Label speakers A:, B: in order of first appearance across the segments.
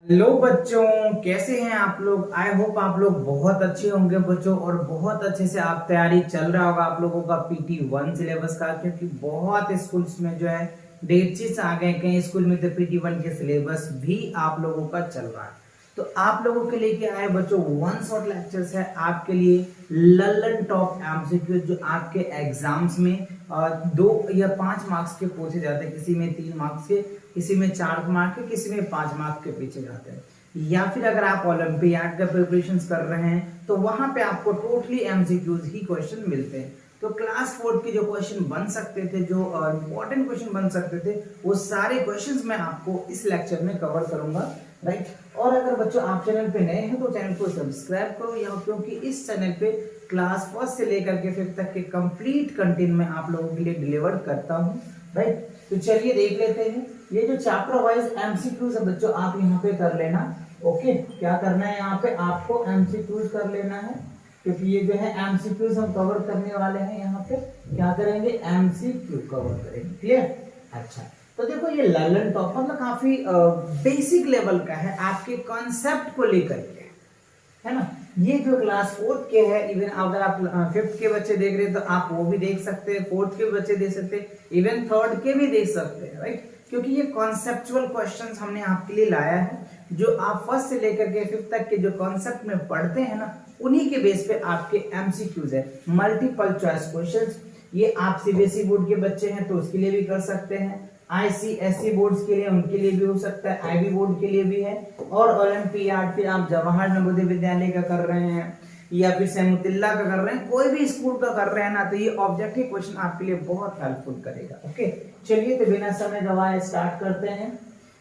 A: Hello बच्चों, कैसे हैं आप लोग। आई होप आप लोग बहुत अच्छे होंगे बच्चों, और बहुत अच्छे से आप तैयारी चल रहा होगा आप लोगों का PT1 सिलेबस का, क्योंकि बहुत स्कूल्स में जो है डेट शीट्स आ गए। कई स्कूल में तो PT1 के सिलेबस भी आप लोगों का चल रहा है। तो आप लोगों के लिए क्या है बच्चों, वन शॉट लेक्चर्स है आपके लिए लल्लन टॉप एमसीक्यू, जो आपके एग्जाम्स में 2 या 5 मार्क्स के पूछे जाते हैं। किसी में 3 मार्क्स के, किसी में 4 मार्क्स के, किसी में 5 मार्क्स के पीछे जाते हैं। या फिर अगर आप ओलंपियाड का प्रिपरेशन कर रहे हैं तो वहां पे आपको टोटली एमसीक्यूज ही क्वेश्चन मिलते हैं। तो क्लास 4 के जो क्वेश्चन बन सकते थे, जो इंपॉर्टेंट क्वेश्चन बन सकते थे, वो सारे क्वेश्चंस मैं आपको इस लेक्चर में कवर करूंगा, राइट। और अगर बच्चों आप चैनल पे नए हैं तो चैनल को सब्सक्राइब करो, यहाँ क्योंकि इस चैनल पे क्लास 1 से लेकर के 5th तक के कंप्लीट कंटेंट मैं आप लोगों के लिए डिलीवर करता हूँ, राइट। तो चलिए देख लेते हैं ये जो चैप्टर वाइज एमसीक्यूज है बच्चों, आप यहाँ पे कर लेना। ओके, क्या करना है यहाँ पे आपको एमसीक्यूज कर लेना है, क्योंकि ये जो है एमसीक्यूज हम कवर करने वाले हैं। यहाँ पे क्या करेंगे, एमसीक्यू कवर करेंगे, क्लियर। अच्छा, तो देखो ये लल्लन टॉप मतलब काफी बेसिक लेवल का है, आपके कॉन्सेप्ट को लेकर के, है ना। ये जो क्लास 4 के है, इवन अगर आप 5th के बच्चे देख रहे हैं तो आप वो भी देख सकते हैं, 4th के बच्चे देख सकते हैं, इवन 3rd के भी देख सकते हैं, राइट। क्योंकि ये कॉन्सेप्चुअल क्वेश्चंस हमने आपके लिए लाया है, जो आप 1st से लेकर के 5th तक के जो कॉन्सेप्ट में पढ़ते हैं ना, उन्हीं के बेस पे आपके एमसीक्यूज है, मल्टीपल चॉइस क्वेश्चंस। ये आप सीबीएसई बोर्ड के बच्चे हैं तो उसके लिए भी कर सकते हैं, ICSE बोर्ड्स के लिए, उनके लिए भी हो सकता है, IB बोर्ड के लिए भी है, और ओलंपियाड फिर आप जवाहर नवोदय विद्यालय का कर रहे हैं या फिर सहमुतिल्ला का कर रहे हैं, कोई भी स्कूल का कर रहे हैं ना, तो ये ऑब्जेक्टिव क्वेश्चन आपके लिए बहुत हेल्पफुल करेगा। ओके, चलिए तो बिना समय गवाए स्टार्ट करते हैं,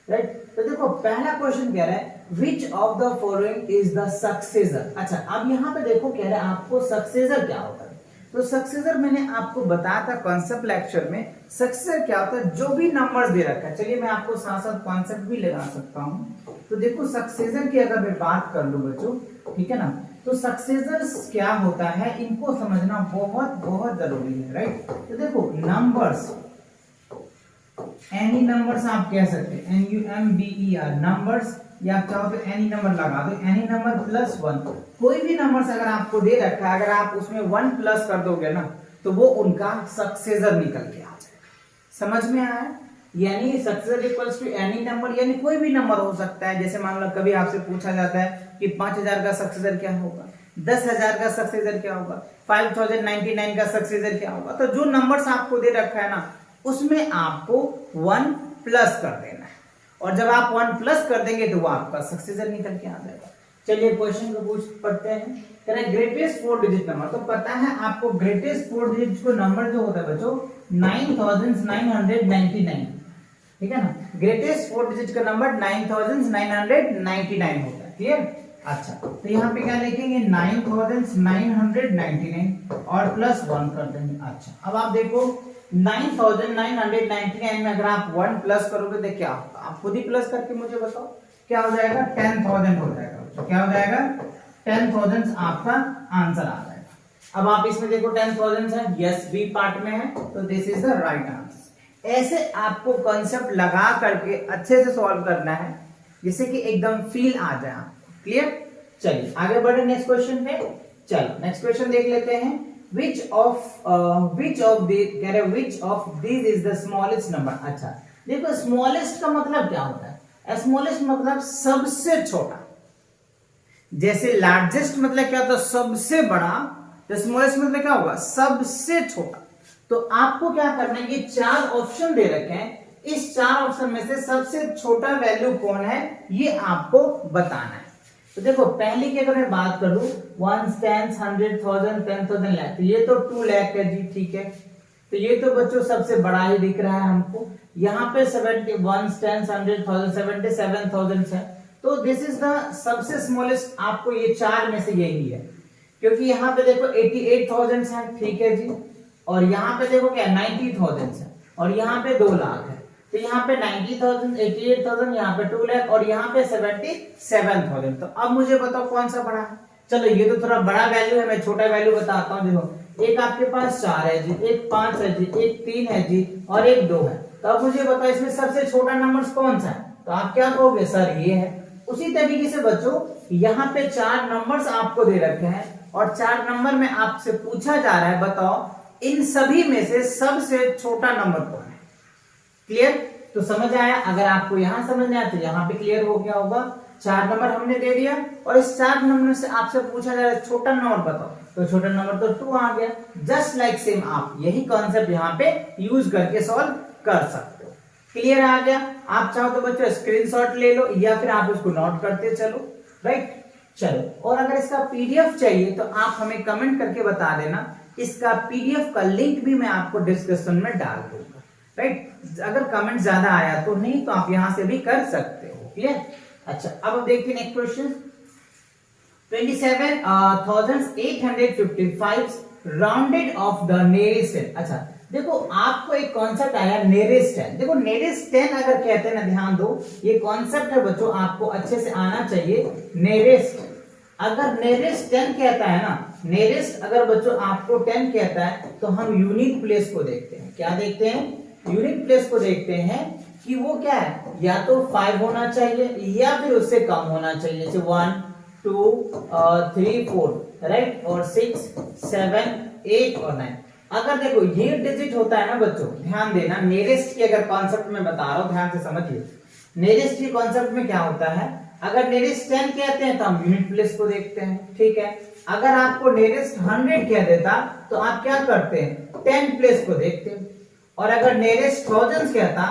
A: राइट। तो देखो पहला क्वेश्चन कह रहा है which of the following is the successor. अच्छा, अब यहाँ पे देखो कह रहा है आपको सक्सेसर क्या होता है। तो सक्सेसर मैंने आपको बताया था कॉन्सेप्ट लेक्चर में, सक्सेसर क्या होता है, जो भी नंबर दे रखा है। चलिए मैं आपको साथ साथ कॉन्सेप्ट भी लगा सकता हूँ। तो देखो सक्सेसर की अगर मैं बात कर लूं बच्चों, ठीक है ना, तो सक्सेसर क्या होता है इनको समझना बहुत बहुत जरूरी है, राइट। तो देखो नंबर्स, एनी नंबर्स आप कह सकते हैं, NUMBER नंबर्स, या आप चाहो तो एनी नंबर लगा दो, एनी नंबर +1। कोई भी नंबर अगर आपको दे रखा है, अगर आप उसमें 1 प्लस कर दोगे ना, तो वो उनका सक्सेसर निकल के आ जाएगा। समझ में आया? यानी successor equals to any number, यानी कोई भी नंबर हो सकता है। जैसे मान लो कभी आपसे पूछा जाता है कि 5000 का सक्सेसर क्या होगा, 10,000 का सक्सेसर क्या होगा, 5099 का सक्सेसर क्या होगा। तो जो नंबर्स आपको दे रखा है ना, उसमें आपको 1 प्लस कर देना है, और जब आप 1 प्लस कर देंगे तो वो आपका सक्सेसर निकल के आ जाएगा। चलिए क्वेश्चन को पढ़ते हैं। कह रहे ग्रेटेस्ट 4 डिजिट नंबर, तो पता है आपको ग्रेटेस्ट 4 डिजिट को नंबर जो होता है बच्चों 9999, ठीक है ना। ग्रेटेस्ट 4 डिजिट का नंबर 9999 होता है, क्लियर। अच्छा, तो यहाँ पे क्या लिखेंगे 9999 और +1 कर देंगे। अच्छा, अब आप देखो 9999 में अगर आप 1 प्लस करोगे तो क्या होगा, आप खुद ही प्लस करके मुझे बताओ क्या हो जाएगा, 10,000 हो जाएगा। तो क्या हो जाएगा, 10,000 आपका आंसर आ जाएगा। अब आप इसमें देखो 10,000 है, यस बी पार्ट में है, तो this is the right answer. ऐसे आपको कॉन्सेप्ट लगा करके अच्छे से सॉल्व करना है, जिससे कि एकदम फील आ जाए आपको, क्लियर। चलिए आगे बढ़े नेक्स्ट क्वेश्चन पे। चलो नेक्स्ट क्वेश्चन देख लेते हैं। which of these is the smallest number। अच्छा देखो स्मॉलेस्ट का मतलब क्या होता है, स्मॉलेस्ट मतलब सबसे छोटा। जैसे लार्जेस्ट मतलब क्या होता है, सबसे बड़ा, तो स्मॉलेस्ट मतलब क्या होगा, सबसे छोटा। तो आपको क्या करना है, ये 4 ऑप्शन दे रखे हैं, इस 4 ऑप्शन में से सबसे छोटा वैल्यू कौन है ये आपको बताना है। तो देखो पहली की अगर मैं बात करूं 1 10 100,000 10,000 लाख, तो ये तो 2 लाख है जी, ठीक है। तो ये तो बच्चों सबसे बड़ा ही दिख रहा है हमको। यहाँ पे 71 10 100,000 77,000 है, तो दिस इज द सबसे स्मॉलेस्ट। आपको ये 4 में से यही है, क्योंकि यहाँ पे देखो 88,000 है, ठीक है जी, और यहाँ पे देखो क्या 90,000 है, और यहाँ पे 2 लाख है। तो यहाँ पे 90,000 88,000, यहाँ पे 2 लाख, और यहाँ पे 77,000। तो अब मुझे बताओ कौन सा बड़ा है। चलो ये तो थोड़ा बड़ा वैल्यू है, मैं छोटा वैल्यू बताता हूँ। देखो एक आपके पास 4 है जी, एक 5 है जी, एक 3 है जी, और एक 2 है। तो अब मुझे बताओ इसमें सबसे छोटा नंबर कौन सा है। तो आप क्या कहोगे, सर ये है। उसी तरीके से बच्चों यहाँ पे 4 नंबर्स आपको दे रखे हैं और 4 नंबर में आपसे पूछा जा रहा है बताओ इन सभी में से सबसे छोटा नंबर कौन है। क्लियर? तो समझ आया? अगर आपको यहां समझ में आया तो यहाँ पे क्लियर हो गया होगा। 4 नंबर हमने दे दिया और इस 4 नंबर से आपसे पूछा जा रहा है छोटा नंबर बताओ, तो छोटा नंबर तो 2 आ गया। जस्ट लाइक सेम आप यही कॉन्सेप्ट यहाँ पे यूज करके सॉल्व कर सकते हो। क्लियर आ गया? आप चाहो तो बच्चों स्क्रीनशॉट ले लो या फिर आप उसको नोट करते चलो। राइट, चलो। और अगर इसका पीडीएफ चाहिए तो आप हमें कमेंट करके बता देना, इसका पीडीएफ का लिंक भी मैं आपको डिस्क्रिप्शन में डाल दूंगा। राइट, अगर कमेंट ज्यादा आया तो नहीं तो आप यहां से भी कर सकते हो। क्लियर? अच्छा, अब देखते हैं next question. 27,855 rounded off the nearest 10। अच्छा देखो, आपको एक कॉन्सेप्ट आया नेरेस्ट 10। देखो नेरेस्ट 10 अगर कहते हैं ना, ध्यान दो, ये कॉन्सेप्ट है बच्चों आपको अच्छे से आना चाहिए। नेरेस्ट, अगर नेरेस्ट 10 कहता है ना, नेरेस्ट अगर बच्चों आपको 10 कहता है तो हम यूनिक प्लेस को देखते हैं। क्या देखते हैं? यूनिक प्लेस को देखते हैं कि वो क्या है, या तो 5 होना चाहिए या फिर उससे कम होना चाहिए, जैसे 1 2 3 4, राइट, और 6 7 8 और 9। अगर देखो ये डिजिट होता है ना बच्चों, ध्यान देना, नेरेस्ट की अगर कॉन्सेप्ट में बता रहा हूं, ध्यान से समझिए। नेरेस्ट की कॉन्सेप्ट में क्या होता है, अगर नेरेस्ट 10 कहते हैं तो हम यूनिट प्लेस को देखते हैं। ठीक है, अगर आपको नेरेस्ट 100 कह देता तो आप क्या करते हैं, 10 प्लेस को देखते हैं। और अगर नेरेस्ट 1000 कहता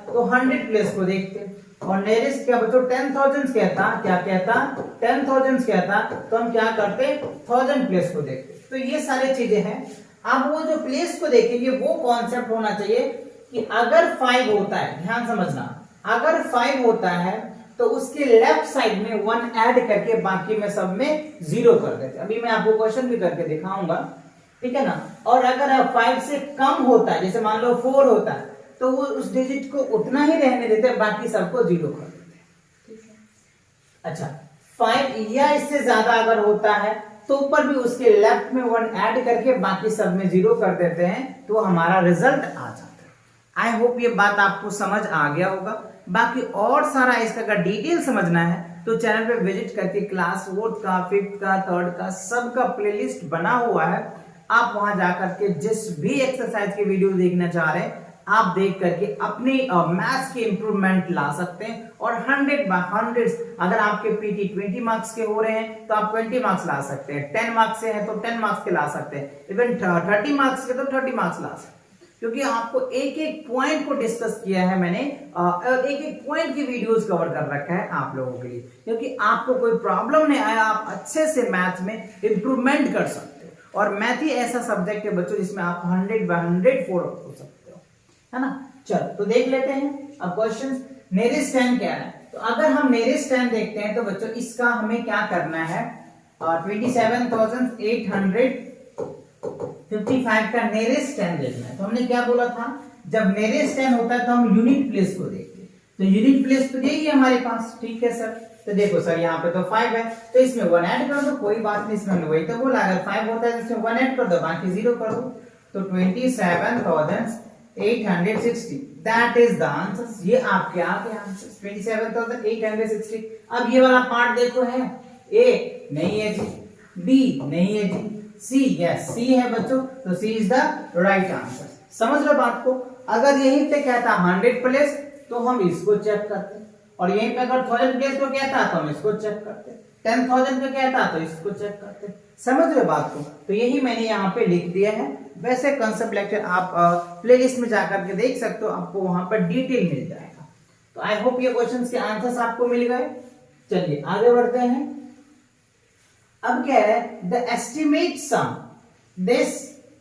A: तो 100 प्लेस को देखते। और नेरेस्ट क्या बच्चों 10,000 कहता, क्या कहता, 10,000 कहता तो हम क्या करते, 1000 प्लेस को देखते। तो ये सारी चीजें हैं। अब वो जो प्लेस को देखेंगे वो कॉन्सेप्ट होना चाहिए कि अगर 5 होता है, ध्यान समझना, अगर 5 होता है तो उसके लेफ्ट साइड में 1 ऐड करके बाकी में सब में 0 कर देते। अभी मैं आपको क्वेश्चन भी करके दिखाऊंगा, ठीक है ना। और अगर 5 से कम होता है, जैसे मान लो 4 होता है, तो वो उस डिजिट को उतना ही रहने देते, बाकी सबको 0 कर देते। ठीक है, अच्छा 5 या इससे ज्यादा अगर होता है तो ऊपर भी उसके लेफ्ट में 1 ऐड करके बाकी सब में 0 कर देते हैं, तो हमारा रिजल्ट आ जाता है। आई होप ये बात आपको समझ आ गया होगा। बाकी और सारा इसका अगर डिटेल समझना है तो चैनल पे विजिट करके क्लास 4th का, 5th का, 3rd का सबका प्लेलिस्ट बना हुआ है। आप वहां जाकर के जिस भी एक्सरसाइज की वीडियो देखना चाह रहे हैं आप देख करके अपनी मैथ्स की इंप्रूवमेंट ला सकते हैं। और 100/100 अगर आपके पीटी 20 मार्क्स के हो रहे हैं तो आप 20 मार्क्स ला सकते हैं, 10 मार्क्स से हैं तो 10 मार्क्स के ला सकते हैं, इवन 30 मार्क्स के तो 30 मार्क्स ला सकते हैं। क्योंकि आपको एक एक पॉइंट को डिस्कस किया है मैंने, एक एक पॉइंट की वीडियोस कवर कर रखा है आप लोगों के लिए, क्योंकि आपको कोई प्रॉब्लम नहीं आया, आप अच्छे से मैथ्स में इंप्रूवमेंट कर सकते हो। और मैथ ही ऐसा सब्जेक्ट है बच्चों जिसमें आप 100/100 फॉलो हो सकते हो, है ना। चलो तो देख लेते हैं अब क्वेश्चन। नेरेस्ट 10 क्या है, तो अगर हम नेरेस्ट 10 देखते हैं तो बच्चों इसका हमें क्या करना है, 27,855 का नेरेस्ट 10 देखना है। तो हमने क्या बोला था, जब नेरेस्ट 10 होता है तो हम यूनिट प्लेस को देखते हैं। तो यूनिट प्लेस तो यही है हमारे पास, ठीक है सर। तो देखो सर यहाँ पे तो 5 है तो इसमें 1 ऐड कर दो, कोई बात नहीं, इसमें वही तो बोला, अगर 5 होता है तो इसमें 1 ऐड कर दो, बाकी 0 कर दो। तो 27,860 दैट इज द आंसर। ये आपके आ गए आंसर 27,860। अब ये वाला पार्ट देखो है, ए नहीं है जी, बी नहीं है जी, सी यस सी है बच्चों, तो सी इज द राइट आंसर। समझ लो बात को। अगर यहीं पे कहता 100 प्लेस तो हम इसको चेक करते, और यहीं पे अगर 1000 प्लेस को कहता तो हम इसको चेक करते, 10,000 को कहता तो इसको चेक करते। समझ रहे बात को। तो यही मैंने यहाँ पे लिख दिया है। वैसे कंसेप्ट लेक्चर आप प्लेलिस्ट में जाकर के देख सकते हो, आपको वहां पर डिटेल मिल जाएगा। तो आई होप ये क्वेश्चंस के आंसर्स आपको मिल गए। चलिए आगे बढ़ते हैं। अब क्या है, the estimate sum this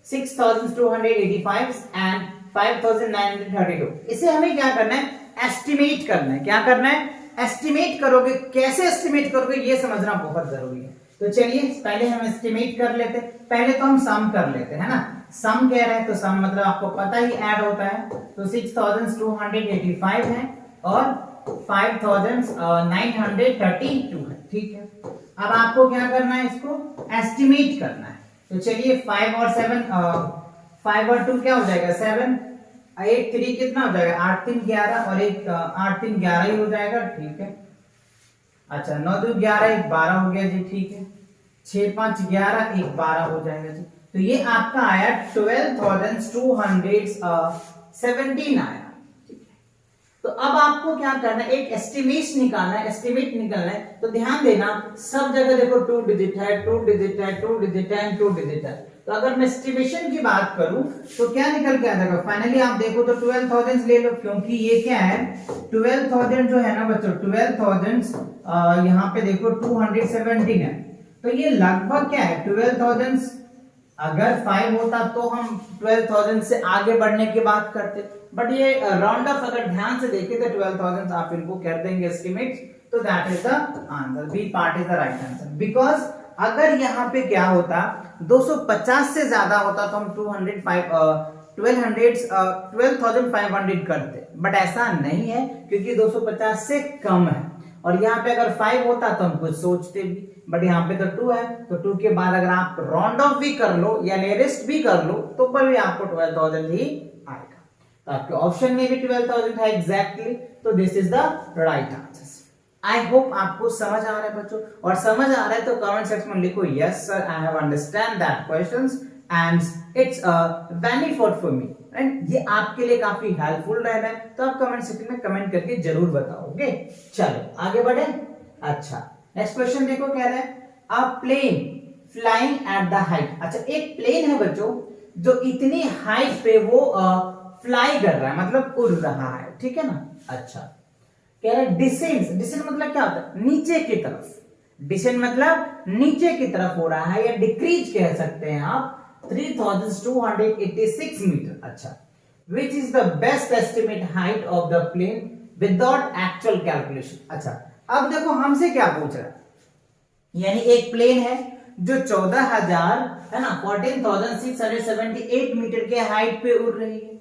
A: 6,285 and 5,932। इसे हमें क्या करना है, एस्टिमेट करना है। क्या करना है, एस्टिमेट करोगे। कैसे एस्टिमेट करोगे ये समझना बहुत जरूरी है। तो चलिए पहले हम एस्टिमेट कर लेते, पहले तो हम सम कर लेते हैं ना। सम कह रहे हैं तो सम मतलब आपको पता ही ऐड होता है। तो 6,285 है और 5,932 है, ठीक है। अब आपको क्या करना है, इसको एस्टिमेट करना है। तो चलिए 5 और 2 क्या हो जाएगा, 7। एक 3 कितना हो जाएगा, 8 3 11 और एक 8 3 11 ही हो जाएगा, ठीक है। अच्छा 9 2 11 एक 12 हो गया जी, ठीक है। 6 5 11 एक 12 हो जाएगा जी। तो ये आपका आया 12,217 आया। तो अब आपको क्या करना है, एक एस्टिमेट निकालना है, एस्टिमेट निकालना है। तो ध्यान देना सब जगह देखो 2 डिजिट है, 2 डिजिट है, 2 डिजिट है, 2 डिजिट है। तो अगर मैं एस्टिमेशन की बात करूं तो क्या निकल के आ जाएगा, फाइनली आप देखो तो 12,000 ले लो, क्योंकि ये क्या है 12,000 जो है ना बच्चों, 12,000 यहाँ पे देखो 217 है। तो ये लगभग क्या है 12,000, अगर 5 होता तो हम 12,000 से आगे बढ़ने की बात करते, बट ये राउंड ऑफ अगर ध्यान से देखें तो 12,000 आप इनको कर देंगे एस्टिमेट। तो that is the answer, B part is the right answer. Because अगर यहाँ पे क्या होता 250 से ज्यादा होता तो हम 12,500 करते, बट ऐसा नहीं है क्योंकि 250 से कम है। और यहाँ पे अगर 5 होता तो हम कुछ सोचते भी, बट यहाँ पे तो 2 है, तो 2 के बाद अगर आप राउंड ऑफ भी कर लो या नियरेस्ट भी कर लो तो पर भी आपको 12,000 ही आएगा। तो आपके ऑप्शन में भी 12,000 है एग्जैक्टली। तो this is the right answer. I hope आपको समझ आ रहा है बच्चों, और समझ आ रहा है तो कमेंट सेक्शन में लिखो yes sir I have understand that questions and it's benefit for me, and ये आपके लिए काफी हेल्पफुल रहना है। तो आप कमेंट सेक्शन में कमेंट करके जरूर बताओगे। चलो आगे बढ़े। अच्छा नेक्स्ट क्वेश्चन देखो, कह रहा है a plane flying at the height. अच्छा एक प्लेन है बच्चों जो इतनी हाइट पे वो फ्लाई कर रहा है, मतलब उड़ रहा है, ठीक है ना। अच्छा कह रहा है डिसेंड, डिसेंड मतलब क्या होता है, नीचे की तरफ, डिसेंड मतलब नीचे की तरफ हो रहा है, या डिक्रीज कह सकते हैं आप, 3,286 मीटर। अच्छा which is the best estimate height of the plane without actual calculation. अच्छा अब देखो हमसे क्या पूछ रहा है, यानी एक प्लेन है जो 14,000 है ना 14,678 मीटर के हाइट पे उड़ रही है,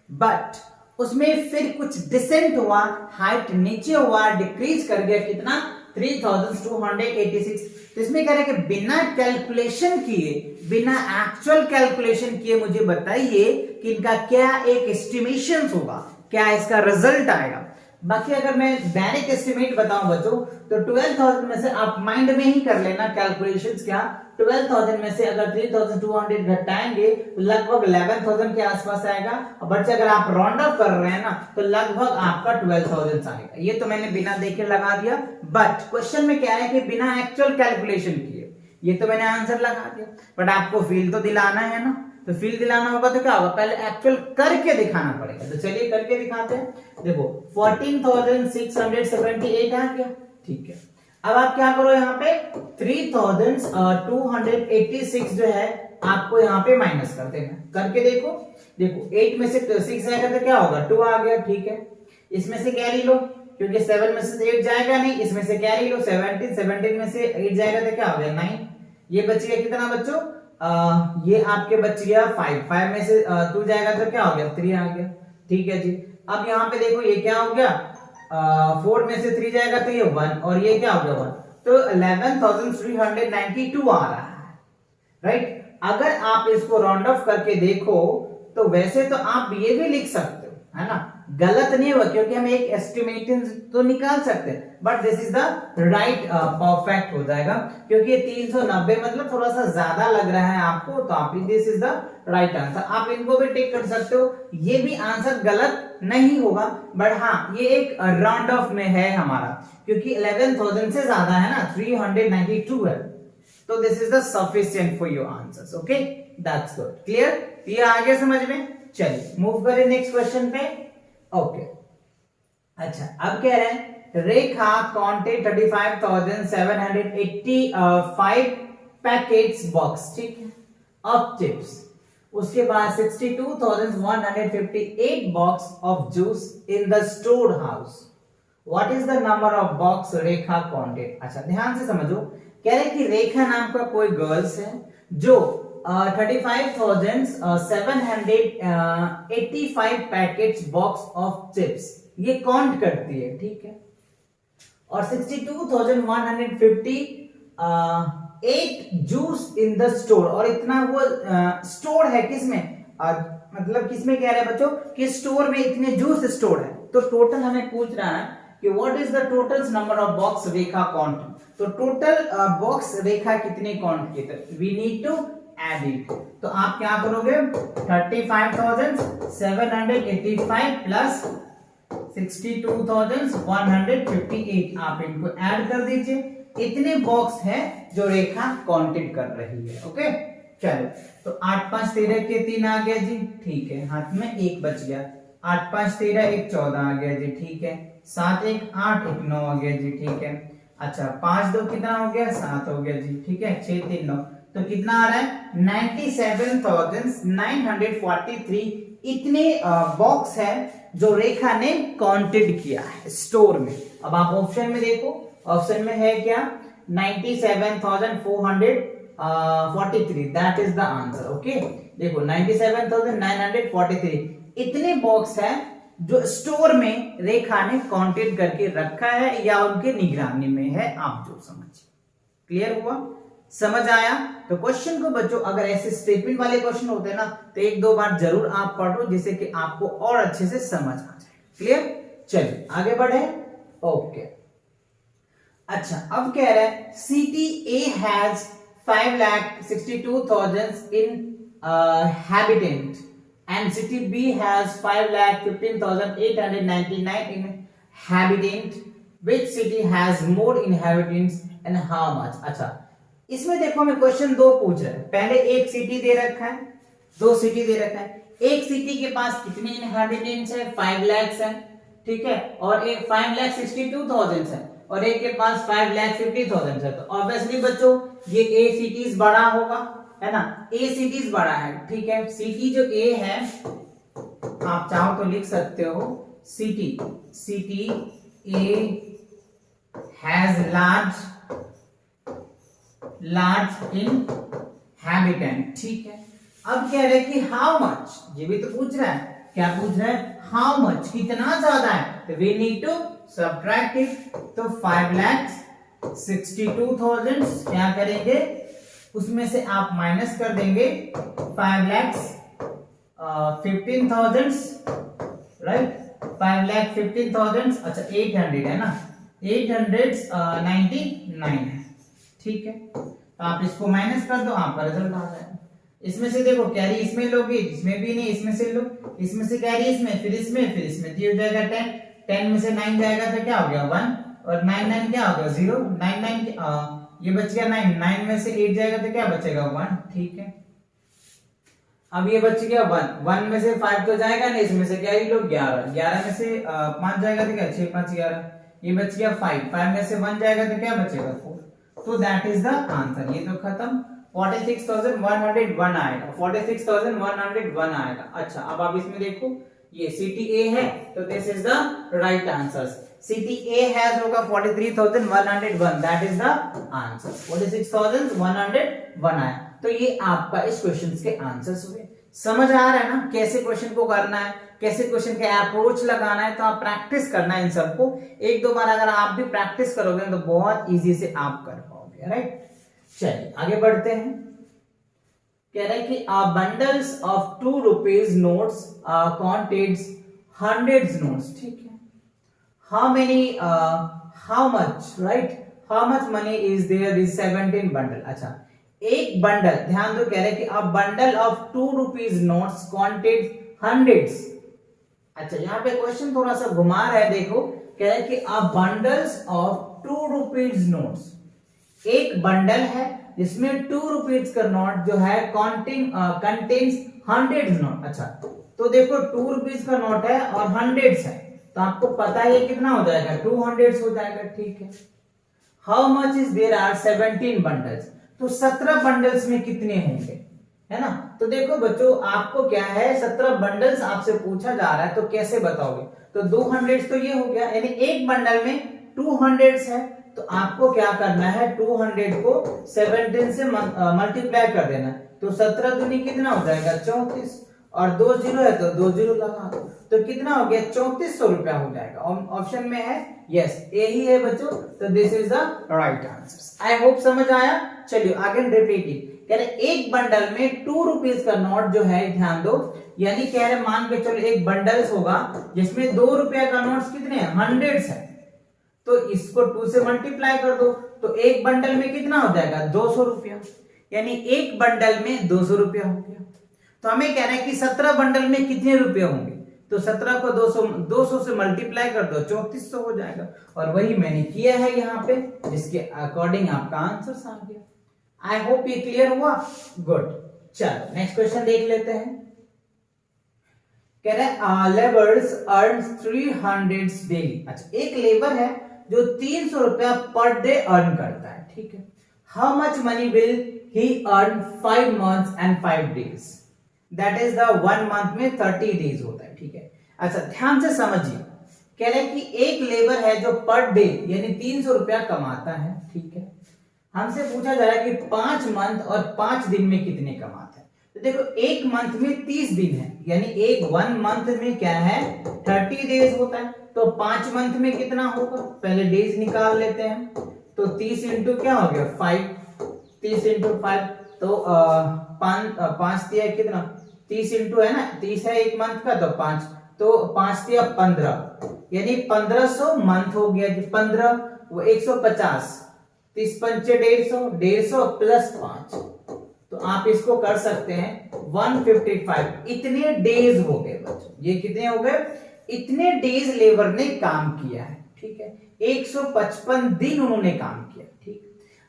A: बट उसमें फिर कुछ डिसेंट हुआ, हाइट नीचे हुआ, डिक्रीज कर गया कितना 3,286। तो इसमें कह रहे हैं कि बिना कैलकुलेशन किए, बिना एक्चुअल कैलकुलेशन किए मुझे बताइए कि इनका क्या एक एस्टिमेशन होगा, क्या इसका रिजल्ट आएगा। बाकी अगर मैं डायरेक्ट एस्टिमेट बताऊं बच्चों तो 12,000 में से आप माइंड में ही कर लेना कैलकुलेशंस क्या, 12,000 में से अगर 3,200 घटाएंगे तो लगभग 11,000 के आसपास आएगा। और बच्चे अगर आप राउंड ऑफ कर रहे हैं ना तो लगभग आपका 12,000 आएगा। ये तो मैंने बिना देखे लगा दिया, बट क्वेश्चन में क्या है कि बिना एक्चुअल कैलकुलेशन किए, ये तो मैंने आंसर लगा दिया, बट आपको फील तो दिलाना है ना। तो फील दिलाना होगा तो क्या होगा, पहले एक्चुअल करके दिखाना पड़ेगा। तो चलिए करके दिखाते हैं। देखो 14,678 आ गया, ठीक है। अब आप क्या करो, यहाँ पे 3,286 जो है आपको यहाँ पे माइनस कर देना, करके देखो। देखो 8 में से 6 जाएगा तो क्या होगा 2 आ गया, ठीक है। इसमें से कैरी लो, क्योंकि 7 में से 8 जाएगा नहीं, इसमें से कैरी लो 17, 17 में से 8 जाएगा तो क्या हो गया 9। ये बच गया कितना बच्चों, ये आपके बच गया 5, 5 में से 2 जाएगा तो क्या हो गया 3 आ गया, ठीक है जी। अब यहाँ पे देखो ये क्या हो गया, 4 में से 3 जाएगा तो ये 1, और ये क्या हो गया 1, तो 11,392 आ रहा है, राइट। अगर आप इसको राउंड ऑफ करके देखो तो वैसे तो आप ये भी लिख सकते हो, है ना, गलत नहीं हुआ क्योंकि हम एक एस्टिमेशन तो निकाल सकते हैं, but this is the right perfect हो जाएगा, क्योंकि ये 390 मतलब थोड़ा सा ज्यादा लग रहा है आपको, तो आप this is the right answer. आप इनको भी टिक कर सकते हो, ये भी आंसर गलत नहीं होगा, बट हाँ ये एक राउंड ऑफ में है हमारा, क्योंकि 11,000 से ज्यादा है ना, 392 है, तो this is the sufficient for your answers. Okay that's good, clear, ये आगे समझ में। चलिए मूव करें नेक्स्ट क्वेश्चन पे। ओके अच्छा अब कह रहे हैं रेखा काउंटेड 35,785 पैकेट्स बॉक्स, ठीक है, ऑफ चिप्स। उसके बाद 62,158 box of juice in the stored house. What is the number of box Rekha counted. अच्छा ध्यान से समझो, कह रहे कि रेखा नाम का कोई गर्ल्स है जो 35,785 पैकेट्स बॉक्स ऑफ चिप्स ये काउंट करती है, ठीक है, और 62,158 जूस इन द स्टोर, और इतना वो स्टोर है किसमें, मतलब किसमें कह रहे हैं बच्चों कि स्टोर में इतने जूस स्टोर है, तो टोटल हमें पूछ रहा है कि what is the total number of box Rekha count, तो टोटल बॉक्स रेखा कितने काउंट किए, तो we need to add it. तो आप क्या करोगे 35,785 प्लस 62,158 आप इनको ऐड कर दीजिए, इतने बॉक्स है जो रेखा काउंटेड कर रही है। ओके चलो, तो 8 5 13 के 3 आ गया जी, ठीक है, हाथ में 1 बच गया, 8 5 13 1 14 आ गया जी, ठीक है, 7 1 8 1 9 आ गया जी, ठीक है, अच्छा 5 2 कितना हो गया 7 हो गया जी, ठीक है, 6 3 9, तो कितना आ रहा है 97,943 इतने बॉक्स है जो रेखा ने काउंटेड किया है स्टोर में। अब आप ऑप्शन में देखो, ऑप्शन में है क्या 97,443, that is the answer. Okay देखो 97,943 इतने बॉक्स है जो स्टोर में रेखा ने काउंटेड करके रखा है या उनके निगरानी में है, आप जो समझिए। क्लियर हुआ, समझ आया? तो क्वेश्चन को बच्चों अगर ऐसे स्टेटमेंट वाले क्वेश्चन होते हैं ना तो 1-2 बार जरूर आप पढ़ो जिससे कि आपको और अच्छे से समझ आ जाए। क्लियर, चलिए आगे बढ़े। ओके अच्छा, अब कह रहा है city A has 5,62,000 inhabitant and city B has 5,15,899 inhabitant, which city has more inhabitants and how much. अच्छा इसमें देखो हमें क्वेश्चन 2 पूछ रहा है, पहले एक सिटी दे रखा है, 2 सिटी दे रखा है, एक सिटी के पास कितने इनहैबिटेंट्स है 5 लाख है, ठीक है, और एक 5,62,000 है और एक के पास 5,50,000 है, तो ऑब्वियसली बच्चों ये ए सिटीज बड़ा होगा, है ना, ए सिटीज बड़ा है, ठीक है, सिटी जो ए है आप चाहो तो लिख सकते हो city A has large inhabitant, ठीक है। अब कह रहे कि हाउ मच, ये भी तो पूछ रहा है, क्या पूछ रहा है हाउ मच, कितना ज्यादा है, तो we need to subtract it, तो 5,62,000 क्या करेंगे उसमें से आप माइनस कर देंगे 5,15,000, राइट, 5,15,000, अच्छा 800 है ना, 899 है, ठीक है, तो आप इसको माइनस कर दो आपका रिजल्ट आ जाएगा। इसमें से देखो कैरी इसमें लोगे, इसमें भी नहीं, इसमें से लो, इसमें से कैरी इसमें, फिर इसमें, फिर इसमें, तो ये हो जाएगा 10, 10 में से 9 जाएगा तो क्या हो गया 1, और 9 9 क्या हो गया 0, 9 9 ये बच गया 9, 9 में से 8 जाएगा तो क्या बचेगा 1, ठीक है। अब ये बच गया 1, 1 में से 5 तो जाएगा नहीं, इसमें से क्या ही लो 11, 11 में से 5 जाएगा तो क्या 6 5 11, ये बच गया 5, 5 में से 1 जाएगा तो क्या बचेगा 4, तो दैट इज द आंसर। ये तो खत्म, 46,101 आएगा, 46,101 आएगा। अच्छा अब आप इसमें देखो ये सिटी ए है तो this is the right answer, city A has होगा 43,101, दैट इज द आंसर, 46,101 आया। तो ये आपका इस क्वेश्चन के आंसर्स हुए। समझ आ रहा है ना कैसे क्वेश्चन को करना है, कैसे क्वेश्चन का अप्रोच लगाना है, तो आप प्रैक्टिस करना है इन सबको, 1-2 बार अगर आप भी प्रैक्टिस करोगे तो बहुत इजी से आप कर पाओगे, राइट। चलिए आगे बढ़ते हैं। कह रहा है कि bundles of 2 rupees notes contains hundreds notes, ठीक है, how many how much, right, how much money is there is 17 bundle। अच्छा एक बंडल, ध्यान दो, कह रहे कि a bundle of 2 rupees notes contains hundreds। अच्छा यहाँ पे क्वेश्चन थोड़ा सा घुमा रहा है, देखो कह रहे कि a bundles of 2 rupees notes, एक बंडल है जिसमें 2 रुपीज का नोट जो है कंटेन्स 100 नोट। अच्छा तो देखो 2 रुपीज का नोट है और 100 है, तो आपको पता है कितना हो जाएगा 200 हो जाएगा, ठीक है। How much is there are 17 bundles, तो 17 बंडल्स में कितने होंगे, है ना। तो देखो बच्चों आपको क्या है 17 बंडल्स आपसे पूछा जा रहा है, तो कैसे बताओगे, तो 200 तो ये हो गया, यानी एक बंडल में 200 है, तो आपको क्या करना है 200 को 17 से मल्टीप्लाई कर देना, तो 17 दूनी कितना हो जाएगा 34, और 2 जीरो है तो 2 जीरो लगा दो, तो कितना हो गया 3400 रुपया हो जाएगा। ऑप्शन में है यस, यही है बच्चों, तो this is the right answer. I hope समझ आया। चलिए आगे रिपीट, कह रहे एक बंडल में 2 रुपीज का नोट जो है, ध्यान दो यानी कह रहे मान के चलो एक बंडल्स होगा जिसमें ₹2 का नोट्स कितने हैं, हंड्रेड्स है, तो इसको 2 से मल्टीप्लाई कर दो तो एक बंडल में कितना हो जाएगा, ₹200, यानी एक बंडल में ₹200 हो गया। तो हमें कह रहा है कि 17 बंडल में कितने रुपए होंगे, तो 17 को 200 से मल्टीप्लाई कर दो 3400 हो जाएगा, और वही मैंने किया है यहाँ पे, जिसके अकॉर्डिंग आपका आंसर आ गया। आई होप ये क्लियर हुआ, गुड। चलो नेक्स्ट क्वेश्चन देख लेते हैं। कह रहे हैं लेबर्स अर्न 300 डेली। अच्छा, एक लेबर है जो 300 रुपया पर डे अर्न करता है, ठीक है। How much money will he earn 5 months and 5 days, that is the 1 month में 30 डेज होता है, ठीक है। अच्छा ध्यान से समझिए, कह रहे हैं कि एक लेबर है जो पर डे यानी 300 रुपया कमाता है, ठीक है। हमसे पूछा जा रहा है कि 5 मंथ और 5 दिन में कितने कमाता है। तो देखो एक मंथ में 30 दिन है, यानी एक 1 मंथ में क्या है 30 डेज होता है, तो 5 मंथ में कितना होगा, पहले डेज निकाल लेते हैं। तो 30 इंटू क्या हो गया 5, 30 इंटू 5 तो 5 दिया कितना, 30 इंटू है ना, 30 है एक मंथ का, तो 5, तो 5 दिया 15, यानी 1500 मंथ हो गया जी। 15 वो 150, 30 पंचे 150, 150 प्लस 5, तो आप इसको कर सकते हैं 155। इतने डेज हो गए बच्चों, ये कितने हो गए, इतने डेज लेबर ने काम किया है, ठीक है। 155 दिन उन्होंने काम किया, ठीक।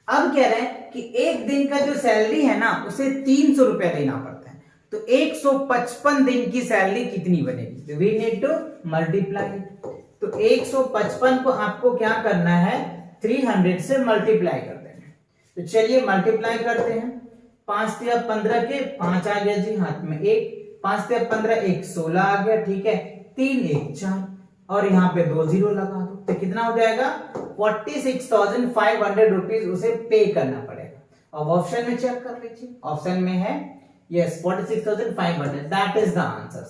A: अब कह रहे हैं कि एक दिन का जो सैलरी है ना उसे 300 रुपया देना पड़ता है, तो 155 दिन की सैलरी कितनी बनेगी, वी नीड टू मल्टीप्लाई। तो 155 को आपको क्या करना है, 300 से मल्टीप्लाई कर देना है। तो चलिए मल्टीप्लाई करते हैं। 5 तिया 15 के 5 आ गया जी हाथ में, 1 5 तिया 15 1 16 आ गया, ठीक है। 3 1 4 और यहाँ पे 2 0 लगा दो, तो कितना हो जाएगा 46,500 रुपीज उसे पे करना पड़ेगा। अब ऑप्शन में चेक कर लीजिए, ऑप्शन में है yes 46,500, that is the answer.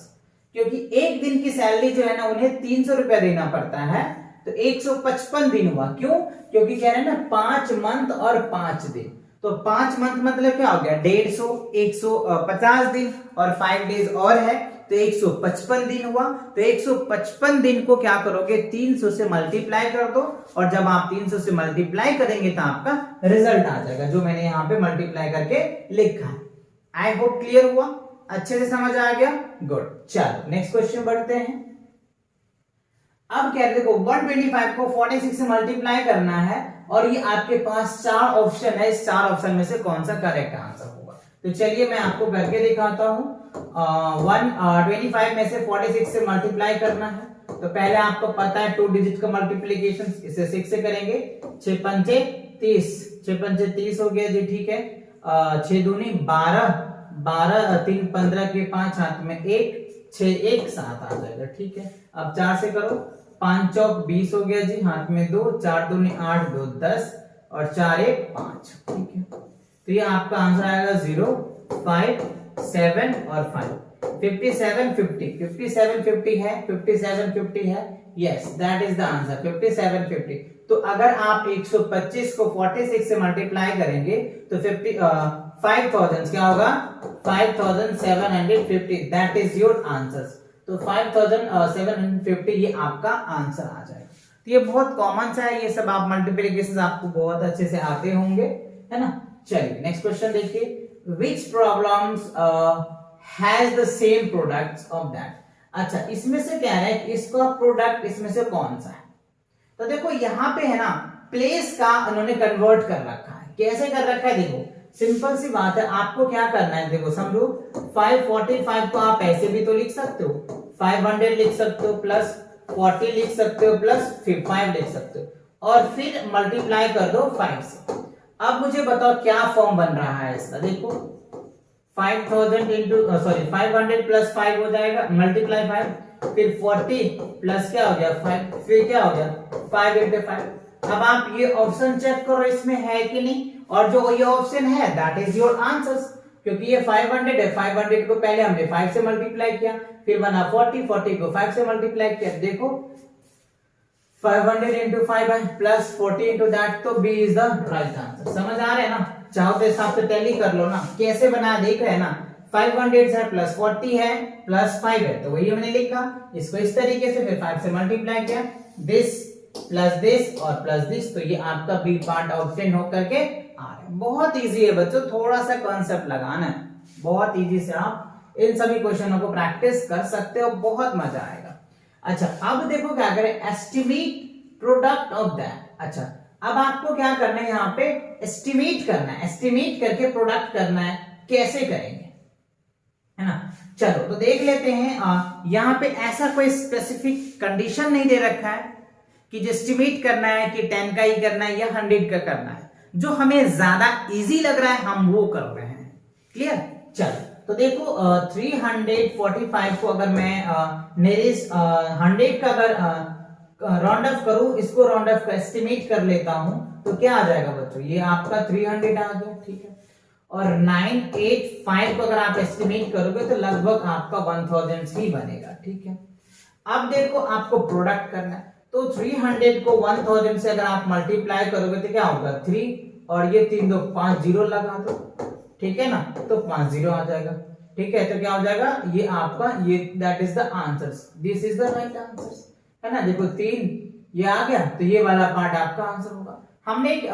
A: क्योंकि एक दिन की सैलरी जो है ना उन्हें 300 रुपया देना पड़ता है, तो 155 दिन हुआ। क्यों, क्योंकि कह रहे हैं ना 5 मंथ और 5 दिन, तो 5 मंथ मतलब क्या हो गया 150, 150 दिन और 5 डेज और है, तो 155 दिन हुआ। तो 155 दिन को क्या करोगे 300 से मल्टीप्लाई कर दो, और जब आप 300 से मल्टीप्लाई करेंगे तो आपका रिजल्ट आ जाएगा, जो मैंने यहाँ पे मल्टीप्लाई करके लिखा है। आई होप क्लियर हुआ, अच्छे से समझ आ गया, गुड। चलो नेक्स्ट क्वेश्चन बढ़ते हैं। अब क्या देखो 125 को 46 से मल्टीप्लाई करना है, और ये आपके पास 4 ऑप्शन है, इस 4 ऑप्शन में से कौन सा करेक्ट आंसर होगा। तो चलिए मैं आपको करके दिखाता हूँ। 125 में से 46 से मल्टीप्लाई करना है, तो पहले आपको पता है 2 डिजिट का मल्टीप्लीकेशन, इसे 6 से करेंगे। 6 पंचे 30, 6 पंचे 30 हो गया जी, ठीक है। 6 दूनी 12, 12 3 15 के 5 हाथ में 1, 6 1 7 आ जाएगा, ठीक है। अब 4 से करो, 5 चौक 20 हो गया जी, हाथ में 2, 4 दूनी 8 2 10 और 4 1 5, ठीक है। तो ये आपका आंसर आएगा 0 5 7 और 5, 57 50, 57 50 है, 57 50 है, yes that is the answer 57 50। तो अगर आप 125 को 46 से मल्टीप्लाई करेंगे तो 5000 क्या होगा 5750, दैट इज योर आंसर। तो 5750 ये आपका आंसर आ जाएगा। तो ये बहुत कॉमन सा है, ये सब आप मल्टीप्लिकेशन आपको बहुत अच्छे से आते होंगे, है ना। चलिए नेक्स्ट क्वेश्चन देखिए, which problems has the same products of that। अच्छा इसमें से क्या है कि इसका प्रोडक्ट इसमें से कौन सा है। तो देखो यहाँ पे है ना प्लेस का उन्होंने कन्वर्ट कर रखा है। कैसे कर रखा है, देखो सिंपल सी बात है, आपको क्या करना है, देखो समझो 545 को आप ऐसे भी तो लिख सकते हो, 500 लिख सकते हो प्लस 40 लिख सकते हो प्लस 5 लिख सकते हो, और फिर मल्टीप्लाई कर दो 5 से। अब मुझे बताओ क्या फॉर्म बन रहा है इसका, देखो 5000 इंटू 500 प्लस 5 हो जाएगा, मल्टीप्लाई 5, फिर 40 प्लस क्या हो गया 5, फिर क्या हो गया 5 इंटू 5। अब आप ये ऑप्शन चेक करो इसमें है कि नहीं, और जो ये ऑप्शन है दैट इज योर आंसर, क्योंकि ये 500 है, 500 को पहले हमने 5 से मल्टीप्लाई किया, फिर बना 40, 40 को 5 से मल्टीप्लाई किया, देखो 500 इंटू 5 है प्लस 40 इंटू दैट, तो B is the right answer. समझ आ रहा है ना, चाहो तो हिसाब से टैली कर लो ना, कैसे बना देख रहे हैं ना, 500 है प्लस 40 है प्लस 5 है, तो वही हमने लिखा इसको इस तरीके से, फिर 5 से मल्टीप्लाई किया, दिस प्लस दिस और प्लस दिस, तो ये आपका बी पार्ट ऑब्टेन होकर के आ रहा है। बहुत इजी है बच्चों, थोड़ा सा कॉन्सेप्ट लगाना है, बहुत इजी से आप इन सभी क्वेश्चनों को प्रैक्टिस कर सकते हो, बहुत मजा आएगा। अच्छा अब देखो क्या करें, एस्टिमेट प्रोडक्ट ऑफ दैट। अच्छा अब आपको क्या करना है, यहाँ पे एस्टिमेट करना है, एस्टिमेट करके प्रोडक्ट करना है, कैसे करेंगे, है ना। चलो तो देख लेते हैं। यहाँ पे ऐसा कोई स्पेसिफिक कंडीशन नहीं दे रखा है कि जो एस्टिमेट करना है कि 10 का ही करना है या 100 का करना है, जो हमें ज्यादा इजी लग रहा है हम वो कर रहे हैं। क्लियर। चलो तो देखो 345 को अगर मैं नियरेस्ट 100 का अगर राउंड ऑफ करूं, इसको राउंड ऑफ का एस्टिमेट कर लेता हूं, तो क्या आ जाएगा बच्चों, ये आपका 300 आ गया, ठीक है। और 985 को अगर आप एस्टिमेट करोगे तो लगभग आपका 1000 ही बनेगा, ठीक है। अब देखो आपको प्रोडक्ट करना है, तो 300 को 1000 से अगर आप मल्टीप्लाई करोगे तो क्या होगा, 3 और ये 3 दो 5 जीरो लगा दो, ठीक है ना, तो 5 जीरो आ जाएगा, ठीक है। तो क्या हो जाएगा, ये आपका ये that is the answer, this is the right answer, है ना। देखो 3 ये आ गया, तो ये वाला पार्ट आपका आंसर होगा। हमने एक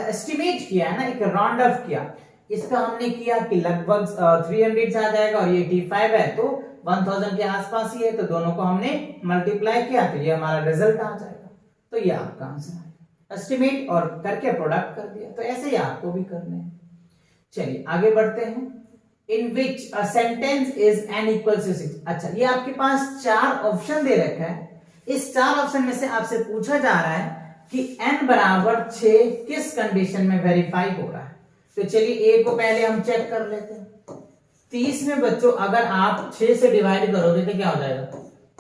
A: एस्टिमेट किया है ना, एक राउंड ऑफ किया, इसका हमने किया कि लगभग 300 से आ जाएगा, और ये 85 है तो 1000 के आसपास ही है, तो दोनों को हमने मल्टीप्लाई किया तो ये हमारा रिजल्ट आ जाएगा, तो ये आपका आंसर आएगा। एस्टिमेट और करके प्रोडक्ट कर दिया, तो ऐसे ही आपको भी करने हैं। चलिए आगे बढ़ते हैं। In which a sentence is n equal to 6। अच्छा ये आपके पास 4 ऑप्शन दे रखा है, इस 4 ऑप्शन में से आपसे पूछा जा रहा है कि n बराबर 6 किस कंडीशन में वेरीफाई हो रहा है। तो चलिए a को पहले हम चेक कर लेते हैं। 30 में बच्चों अगर आप 6 से डिवाइड करोगे तो क्या हो जाएगा,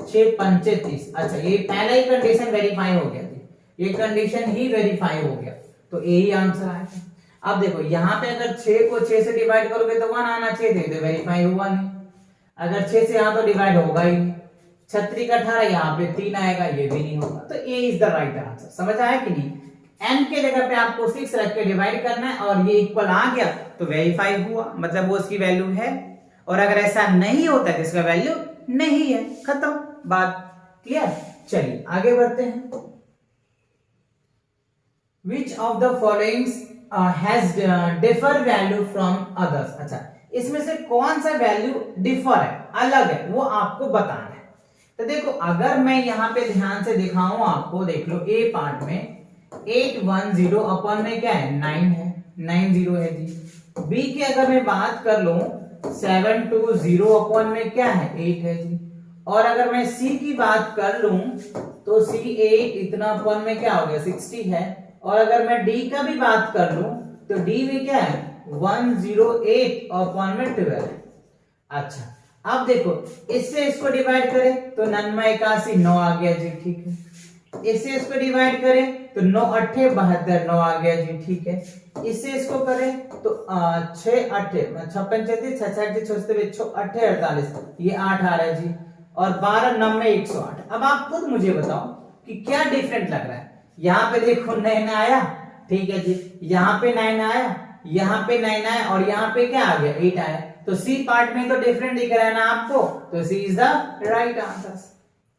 A: 6 पंचे 30। अच्छा ये पहला ही कंडीशन वेरीफाई हो गया थी, ये कंडीशन ही वेरीफाई हो गया, तो ए ही आंसर आएगा। अब देखो यहाँ पे अगर 6 को 6 से डिवाइड करोगे तो 1 आना चाहिए, तो वेरीफाई हुआ नहीं। अगर 6 से यहाँ तो डिवाइड होगा ही नहीं, 36 का 18 यहाँ पे 3 आएगा, ये भी नहीं होगा, तो ए इज द राइट आंसर। समझ आया कि नहीं। n के जगह पे आपको 6 रख के डिवाइड करना है, और ये इक्वल आ गया तो वेरीफाई हुआ, मतलब वो उसकी वैल्यू है। और अगर ऐसा नहीं होता है तो इसका वैल्यू नहीं है, खत्म बात। क्लियर। चलिए आगे बढ़ते हैं। Which of the following has differ value from others. अच्छा इसमें से कौन सा वैल्यू डिफर है, अलग है, वो आपको बताना है। तो देखो अगर मैं यहाँ पे ध्यान से दिखाऊं आपको, देख लो ए पार्ट में 810 अपन में क्या है, 9 है, 90 है जी। बी की अगर मैं बात कर लूं 720 अपन में क्या है, 8 है जी। और अगर मैं सी की बात कर लूं तो सी 8 इतना अपन में क्या हो गया, 60 है। और अगर मैं डी का भी बात कर लूं तो डी में क्या है, 108 अपन में 12 है। अच्छा अब देखो इससे इसको डिवाइड करें तो 9 9 आ गया जी, ठीक है। इससे इसको डिवाइड करें तो 9 8 72 9 आ गया जी, ठीक है। इससे इसको करें तो 6 8 56 36 66 66 8 48 ये 8 आ रहा है जी। और 12 90 108। अब आप खुद मुझे बताओ कि क्या डिफरेंट लग रहा है। यहाँ पे देखो 9 आया, ठीक है जी, यहाँ पे 9 आया, यहाँ पे 9 आया, और यहाँ पे क्या आ गया, 8 आया। तो सी पार्ट में तो डिफरेंट दिख रहा है ना आपको, तो सी इज द राइट आंसर।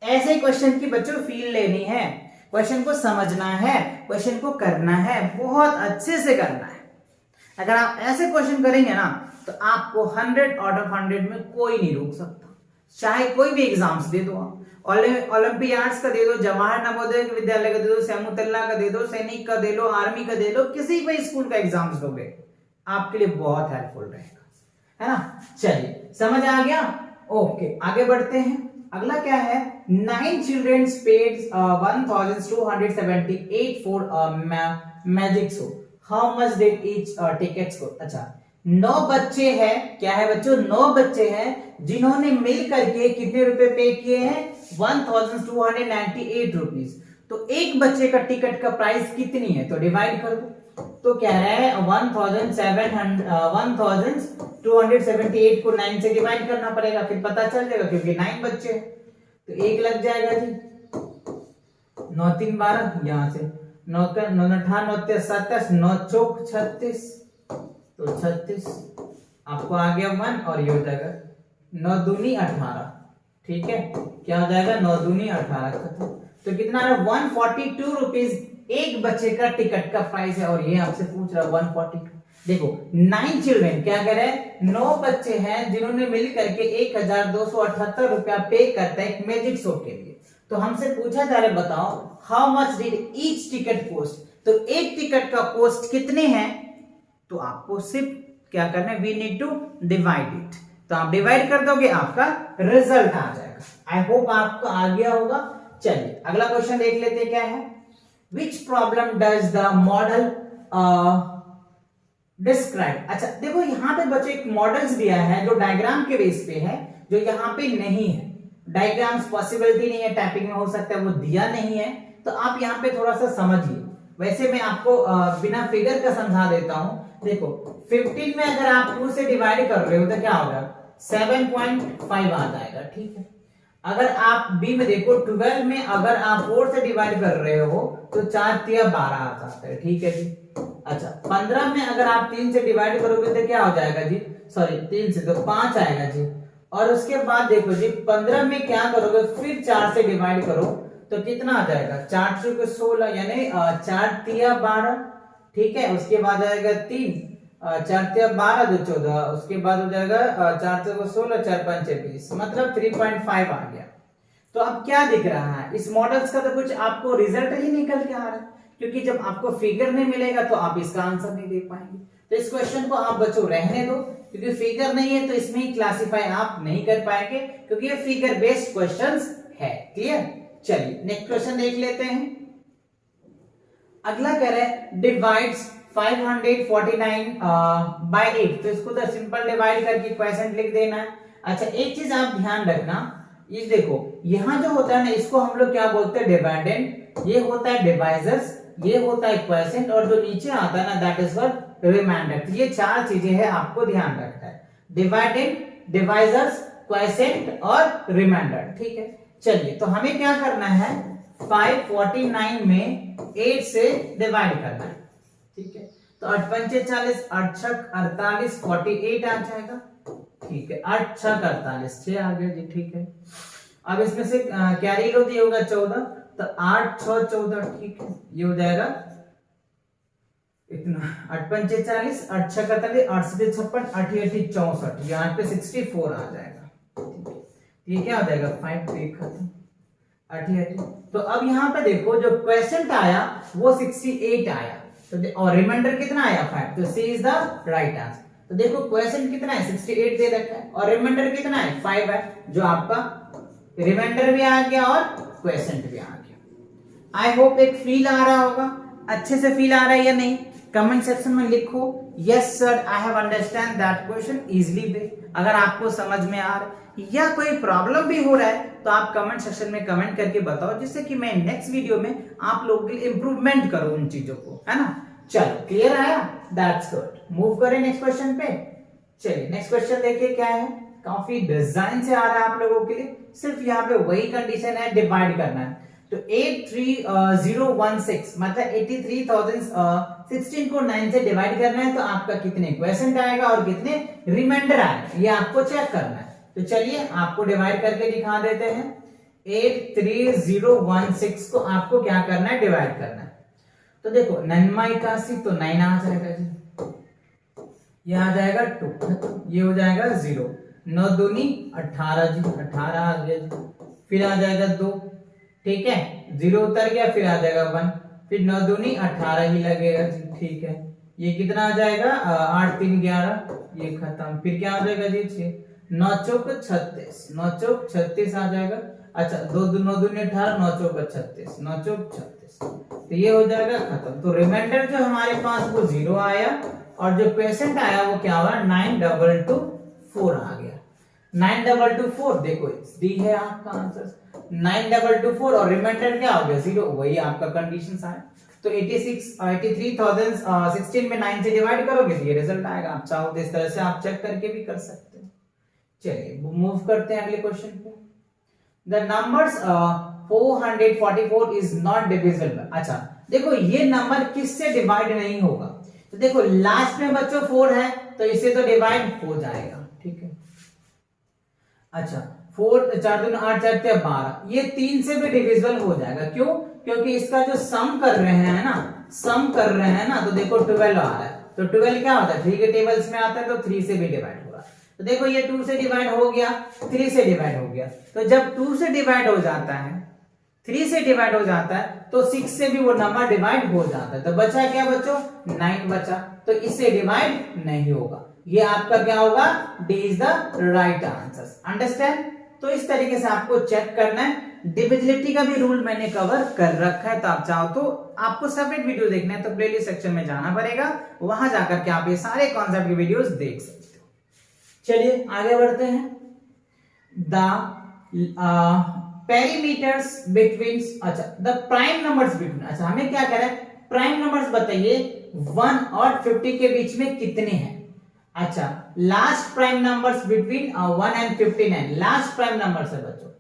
A: ऐसे क्वेश्चन की बच्चों फील लेनी है, क्वेश्चन को समझना है, क्वेश्चन को करना है, बहुत अच्छे से करना है। अगर आप ऐसे क्वेश्चन करेंगे ना तो आपको 100 आउट ऑफ 100 में कोई नहीं रोक सकता। चाहे कोई भी एग्जाम्स दे दो आप, ओलंपियाड्स का दे दो, जवाहर नवोदय विद्यालय का दे दो, सेमुतल्ला का दे दो, सैनिक का दे लो, आर्मी का दे लो, किसी भी स्कूल का एग्जाम्स दोगे आपके लिए बहुत हेल्पफुल रहेगा, है ना। चलिए समझ आ गया। ओके आगे बढ़ते हैं। अगला क्या है, 9 children paid 1278 for magic show. How much did each tickets cost? अच्छा 9 बच्चे हैं, क्या है बच्चों, 9 बच्चे हैं जिन्होंने मिल करके कितने रुपए पे किए हैं, 1298 रुपीज। तो एक बच्चे का टिकट का प्राइस कितनी है, तो डिवाइड कर दो। तो कह रहा है 1278 को 9 से डिवाइड करना पड़ेगा, फिर पता चल जाएगा क्योंकि 9 बच्चे हैं, तो 1 लग जाएगा जी। 9 3 12, यहां से 9 9 9 27 9 चौक 36, तो 36 आपको आ गया 1 और ये हो जाएगा 9 दूनी 18, ठीक है, क्या हो जाएगा 9 दूनी 18 खत्म। तो कितना है 142 रुपीज एक बच्चे का टिकट का प्राइस है, और ये आपसे पूछ रहा है 142। देखो 9 चिल्ड्रेन, क्या कह रहे हैं 9 बच्चे हैं जिन्होंने मिल करके 1278 रुपया पे करता है एक मैजिक शो के लिए। तो हमसे पूछा जा रहा है बताओ how much did each ticket cost, तो एक टिकट का कॉस्ट कितने हैं, तो आपको सिर्फ क्या करना है we need to divide it, तो आप डिवाइड कर दोगे आपका रिजल्ट आ जाएगा। आई होप आपको आ गया होगा। चलिए अगला क्वेश्चन देख लेते हैं क्या है, which problem does the model describe. अच्छा देखो यहाँ पे बच्चों एक मॉडल्स दिया है जो डायग्राम के बेस पे है, जो यहाँ पे नहीं है, डायग्राम्स पॉसिबिलिटी नहीं है, टाइपिंग में हो सकता है वो दिया नहीं है, तो आप यहाँ पे थोड़ा सा समझिए। वैसे मैं आपको बिना फिगर का समझा देता हूं। देखो 15 में अगर आप 2 से डिवाइड कर रहे हो तो क्या होगा 7.5 आ जाएगा, ठीक है। अगर आप बी में देखो 12 में अगर आप 4 से डिवाइड कर रहे हो तो 4 तिया 12 आ जाता है, ठीक है जी। अच्छा 15 में अगर आप 3 से डिवाइड करोगे तो क्या हो जाएगा जी, सॉरी 3 से तो 5 आएगा जी। और उसके बाद देखो जी 15 में क्या करोगे फिर 4 से डिवाइड करो तो कितना आ जाएगा 4 चौके 16 यानी 4 तिया 12, ठीक है। उसके बाद आएगा 3 4 तिया 12 2 14, उसके बाद हो जाएगा 4 चौके 16 4 5 20, मतलब 3.5 आ गया। तो अब क्या दिख रहा है इस मॉडल्स का, तो कुछ आपको रिजल्ट ही निकल के आ रहा है, क्योंकि जब आपको फिगर नहीं मिलेगा तो आप इसका आंसर नहीं दे पाएंगे। तो इस क्वेश्चन को आप बच्चों रहने दो, क्योंकि फिगर नहीं है तो इसमें ही क्लासिफाई आप नहीं कर पाएंगे, क्योंकि ये फिगर बेस्ड क्वेश्चंस है। क्लियर, चलिए नेक्स्ट क्वेश्चन देख लेते हैं। अगला कह रहा है डिवाइड्स 549 बाय 8, तो इसको तो सिंपल डिवाइड करके क्वेश्चन लिख देना है। अच्छा एक चीज आप ध्यान रखना, ये देखो यहाँ जो होता है ना इसको हम लोग क्या बोलते हैं डिवाइडेंड, ये होता है डिवाइजर्स, ये होता है क्वेश्चन, और जो नीचे आता है ना दैट इज व्हाट रिमाइंडर। ये 4 चीजें हैं आपको ध्यान रखना है, डिवाइडेंड, डिवाइजर्स, क्वेश्चन और रिमाइंडर, ठीक है। चलिए तो हमें क्या करना है 549 में 8 से डिवाइड करना है, ठीक है। तो 8 पंचे 40, 8 छक 48, 48 आ जाएगा, ठीक है। 8 छक 48 6 आ गया जी, ठीक है। अब इसमें से कैरी लो तो होगा 14, तो 8 6 14, ठीक है। ये हो जाएगा इतना 8 पंचे 40, 8 छक 48, 8 से 56, 8 8 64, यहाँ पे 64 आ जाएगा, ठीक है। ये क्या हो जाएगा 5 पे खत्म 88। तो अब यहाँ पे देखो जो क्वेश्चन आया वो 68 आया, तो और रिमाइंडर कितना आया 5, तो सी इज द राइट आंसर। तो देखो क्वेश्चन कितना है 68 दे रखा है और रिमाइंडर कितना है 5 है, जो आपका रिमाइंडर भी आ गया और क्वेश्चन भी आ गया। आई होप एक फील आ रहा होगा, अच्छे से फील आ रहा है या नहीं, कमेंट सेक्शन में लिखो yes sir I have understand that question easily way. अगर आपको समझ में आ रहा है या कोई प्रॉब्लम भी हो रहा है तो आप कमेंट सेक्शन में कमेंट करके बताओ, जिससे कि मैं नेक्स्ट वीडियो में आप लोगों के लिए इंप्रूवमेंट करूं उन चीजों को, है ना। चलो क्लियर आया, दैट्स गुड। मूव करें नेक्स्ट क्वेश्चन पे। चलिए नेक्स्ट क्वेश्चन देखिए क्या है, काफी डिजाइन से आ रहा है आप लोगों के लिए, सिर्फ यहाँ पे वही कंडीशन है डिवाइड करना है। तो 83016 मतलब 83,016 को 9 से डिवाइड करना है, तो आपका कितने क्वेश्चन आएगा और कितने रिमाइंडर आएगा ये आपको चेक करना है। तो चलिए आपको डिवाइड करके दिखा देते हैं। 83016 को आपको क्या करना है डिवाइड करना है। तो देखो 9 तो 9 आ जाएगा जी, ये आ जाएगा 2, ये हो जाएगा 0, 9 दूनी 18 जी, 18 आ गया जी, फिर आ जाएगा 2, ठीक है, 0 उतर गया, फिर आ जाएगा 1, फिर 9 दूनी 18 ही लगेगा जी, ठीक है। ये कितना आ जाएगा 8 3 11, ये खत्म, फिर क्या आ जाएगा जी 6, 9 चौक 36, 9 चौक 36 आ जाएगा। अच्छा 2 9 दूनी 18, 9 चौक 36, 9 चौक 36, तो ये हो जाएगा खत्म। तो रिमाइंडर जो हमारे पास वो 0 आया और जो क्वेश्चन आया वो क्या हुआ 9224 आ गया। 9224 देखो डी है आपका आंसर 9224 और रिमाइंडर क्या हो गया 0, वही आपका कंडीशन आया। तो 83,016 में 9 से डिवाइड करोगे तो ये रिजल्ट आएगा। आप चाहो तो इस तरह से आप चेक करके भी कर सकते हो। चलिए मूव करते हैं अगले क्वेश्चन पे। The numbers 444 is not divisible. अच्छा देखो ये नंबर किससे डिवाइड नहीं होगा, तो देखो लास्ट में बच्चों 4 है तो इसे तो डिवाइड हो जाएगा, ठीक है। अच्छा 4 4 दूनी 8 4 3 12, ये 3 से भी डिविजिबल हो जाएगा। क्यों? क्योंकि इसका जो सम कर रहे हैं ना, सम कर रहे हैं ना, तो देखो 12 आ रहा है, तो 12 क्या होता है 3 के टेबल्स में आता है, तो 3 से भी डिवाइड होगा। तो देखो ये 2 से डिवाइड हो गया, 3 से डिवाइड हो गया, तो जब 2 से डिवाइड हो जाता है, 3 से डिवाइड हो जाता है, तो 6 से भी वो नंबर डिवाइड हो जाता है, तो बचा क्या बच्चों 9 बचा, तो इससे डिवाइड नहीं होगा। ये आपका क्या होगा, D is the right answer. Understand? तो इस तरीके से आपको चेक करना है। डिविजिबिलिटी का भी रूल मैंने कवर कर रखा है, तो आप चाहो तो आपको सेपरेट वीडियो देखना है तो प्लेलिस्ट सेक्शन में जाना पड़ेगा, वहां जाकर के आप ये सारे कॉन्सेप्ट के वीडियोस देख सकते हो। चलिए आगे बढ़ते हैं। द पेरीमीटर्स बिटवीन, अच्छा द प्राइम नंबर्स बिटवीन, अच्छा हमें क्या कह रहा है, प्राइम नंबर्स बताइए 1 और 50 के बीच में कितने हैं। अच्छा last prime numbers between 1 and 59, last prime numbers है बच्चों।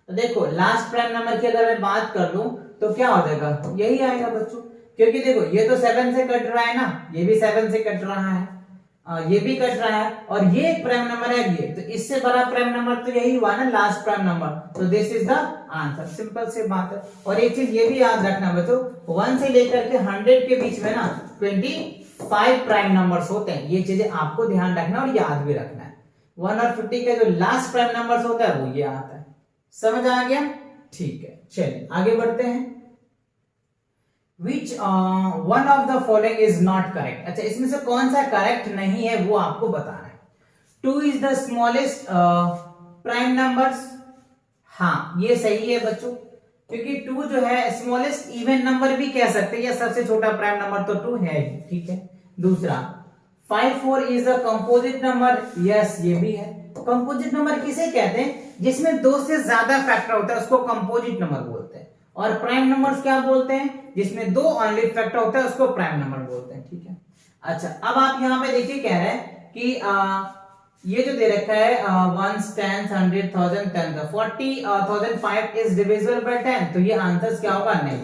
A: तो देखो लास्ट प्राइम नंबर की अगर मैं बात कर लूं तो क्या हो जाएगा, यही आएगा बच्चों, क्योंकि देखो ये तो 7 से कट रहा है ना, ये भी 7 से कट रहा है, ये भी कट रहा है, और ये प्राइम नंबर है ये, तो इससे बड़ा प्राइम नंबर तो यही हुआ ना लास्ट प्राइम नंबर, तो this is the answer. Simple सी बात है। और एक चीज ये भी याद रखना बच्चों, 1 से लेकर के 100 के बीच में ना 25 प्राइम नंबर्स होते हैं, ये चीजें आपको ध्यान रखना और याद भी रखना है। 1 और 50 का जो लास्ट प्राइम नंबर्स होता है वो ये आता है। समझ आ गया? ठीक है, चलिए आगे बढ़ते हैं। Which one of the following is not correct? अच्छा इसमें से कौन सा करेक्ट नहीं है वो आपको बताना है। 2 is the smallest prime numbers, हाँ ये सही है बच्चों, क्योंकि 2 जो है स्मॉलेस्ट इवन नंबर भी कह सकते हैं, या सबसे छोटा प्राइम नंबर तो 2 है ही, ठीक है। दूसरा 5 4 is a composite number, yes ये भी है। कंपोजिट नंबर किसे कहते हैं, जिसमें 2 से ज्यादा फैक्टर होता है उसको कंपोजिट नंबर बोलते हैं। और प्राइम नंबर्स क्या बोलते हैं, जिसमें 2 ओनली फैक्टर होता है उसको प्राइम नंबर बोलते हैं, ठीक है। अच्छा अब आप यहाँ पे देखिए कह रहे हैं कि ये जो दे रखा है 1 10 100 1000 10 40,005 इज डिविजिबल बाय 10, तो ये आंसर क्या होगा, नहीं।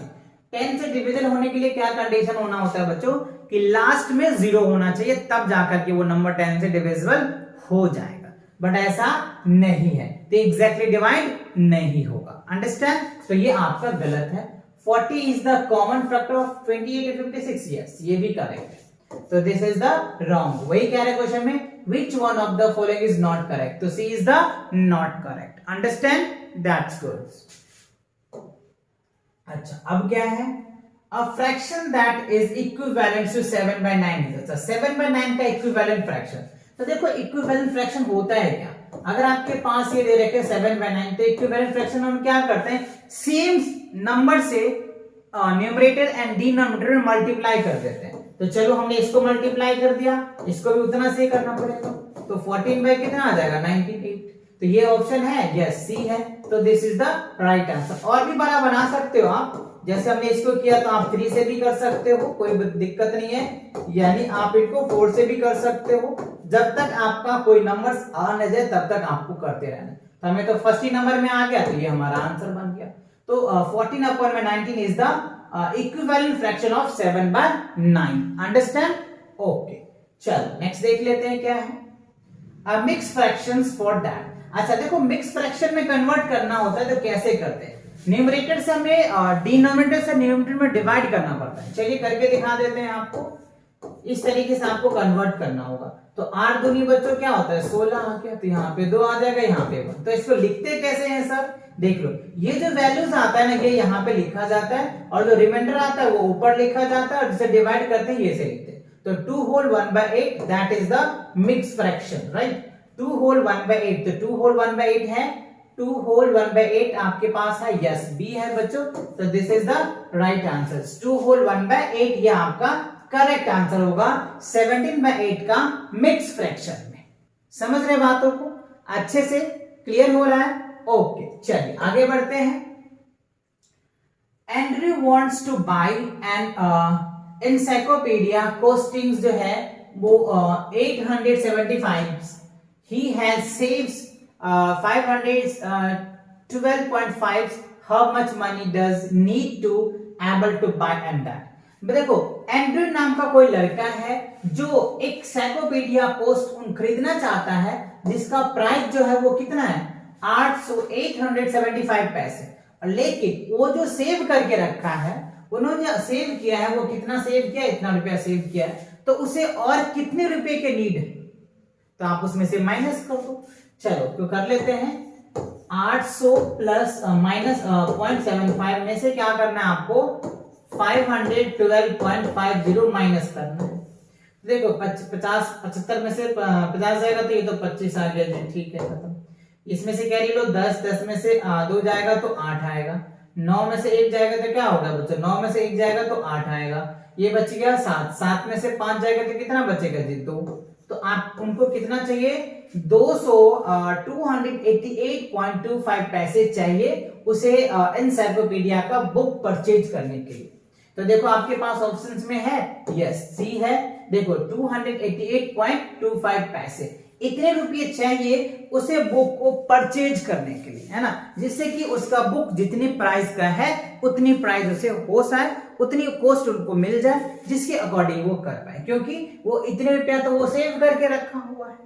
A: 10 से डिविजन होने के लिए क्या कंडीशन होना होता है बच्चों, कि लास्ट में 0 होना चाहिए, तब जाकर के वो नंबर 10 से डिविजिबल हो जाएगा, बट ऐसा नहीं है, तो एग्जैक्टली डिवाइड नहीं होगा। अंडरस्टैंड? तो ये आपका गलत है। 40 is the common factor of 28 and 56, yes ये भी करेक्ट है, तो दिस इज द रॉन्ग। वही कह रहे क्वेश्चन में, which one of the following is not correct, तो C is the not correct। Understand? That's good. अच्छा अब क्या है, a fraction that is equivalent to 7/9 is, अच्छा 7/9 का इक्विवेलेंट फ्रैक्शन, तो देखो इक्विवेलेंट फ्रैक्शन होता है क्या, अगर आपके पास ये दे रखे 7/9, तो इक्विवेलेंट फ्रैक्शन हम क्या करते हैं, सेम नंबर से न्यूमरेटर एंड डिनोमिनेटर में मल्टीप्लाई कर देते हैं। तो चलो हमने इसको मल्टीप्लाई कर दिया, इसको भी उतना से करना पड़ेगा, तो 14 बाय कितना आ जाएगा 98, तो ये ऑप्शन है, यस सी है, तो this is the right answer. और भी बड़ा बना सकते हो आप, जैसे हमने इसको किया तो आप 3 से भी कर सकते हो, कोई दिक्कत नहीं है, यानी आप इनको 4 से भी कर सकते हो, जब तक आपका कोई नंबर्स आ न जाए तब तक आपको करते रहना। तो हमें तो फर्स्ट ही नंबर में आ गया, तो ये हमारा आंसर बन गया। तो 14/19 is the equivalent fraction of 7/9। Understand? Okay चलो नेक्स्ट देख लेते हैं क्या है, मिक्स फ्रैक्शंस फॉर दैट। अच्छा देखो मिक्स फ्रैक्शन में कन्वर्ट करना होता है तो कैसे करते हैं, न्यूमरेटर से हमें डिनोमिनेटर से न्यूमरेटर में डिवाइड करना पड़ता है। चलिए करके दिखा देते हैं आपको, इस तरीके से आपको कन्वर्ट करना होगा। तो 8 दूनी बच्चों क्या होता है 16 आ गया, तो यहाँ पे 2 आ जाएगा, यहाँ पे 1। तो इसको लिखते कैसे हैं सर, देख लो ये जो वैल्यूज आता है ना ये यहाँ पे लिखा जाता है, और जो रिमाइंडर आता है वो ऊपर लिखा जाता है, और जिसे डिवाइड करते हैं ये से लिखते हैं। तो 2 whole 1/8 that is the mixed fraction, right. 2 whole 1/8, तो 2 होल 1/8 है, 2 होल 1/8 आपके पास है, यस बी है बच्चों, तो this is the right answer. 2 whole 1/8 ये आपका करेक्ट आंसर होगा 17/8 का मिक्स फ्रैक्शन में। समझ रहे बातों को, अच्छे से क्लियर हो रहा है? ओके चलिए आगे बढ़ते हैं। Andrew wants to buy an encyclopedia costings जो है वो 875, he has saves 512.5, how much money does need to able to buy and that। देखो एंड्रयू नाम नाम का कोई लड़का है जो एक साइकोपीडिया पोस्ट खरीदना चाहता है, जिसका प्राइस जो है वो कितना है 875 पैसे, और लेकिन वो जो सेव करके रखा है, उन्होंने सेव किया है, वो कितना सेव किया, इतना रुपया सेव किया है, तो उसे और कितने रुपए के नीड है, तो आप उसमें से माइनस कर दो। चलो तो कर लेते हैं। 800 प्लस माइनस 0.75 में से क्या करना है आपको 512.50 माइनस करना है। देखो 75 में से 50 जाएगा तो ये तो 25 आ गया जी, ठीक है खत्म। इसमें से कैरी लो 10 में से 2 जाएगा तो 8 आएगा, 9 में से 1 जाएगा तो क्या होगा बच्चों, 9 में से 1 जाएगा तो 8 आएगा, ये बच गया 7 में से 5 जाएगा तो कितना बचेगा जी 2। तो आप उनको कितना चाहिए 288.25 पैसे चाहिए उसे एनसाइक्लोपीडिया का बुक परचेज करने के लिए। तो देखो आपके पास ऑप्शंस में है, यस सी है, देखो 288.25 पैसे, इतने रुपये चाहिए उसे बुक को परचेज करने के लिए, है ना, जिससे कि उसका बुक जितनी प्राइस का है उतनी प्राइस उसे हो जाए, उतनी कॉस्ट उनको मिल जाए, जिसके अकॉर्डिंग वो कर पाए, क्योंकि वो इतने रुपया तो वो सेव करके रखा हुआ है।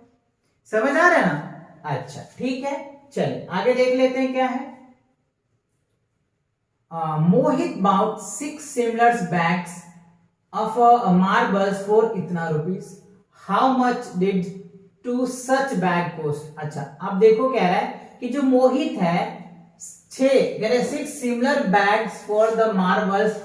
A: समझ आ रहा है ना? अच्छा ठीक है, चलिए आगे देख लेते हैं क्या है। Mohit bought 6 similar bags of marbles for इतना rupees, how much did two such bag cost. अच्छा अब देखो कह रहा है कि जो मोहित है 6 similar bags for the marbles,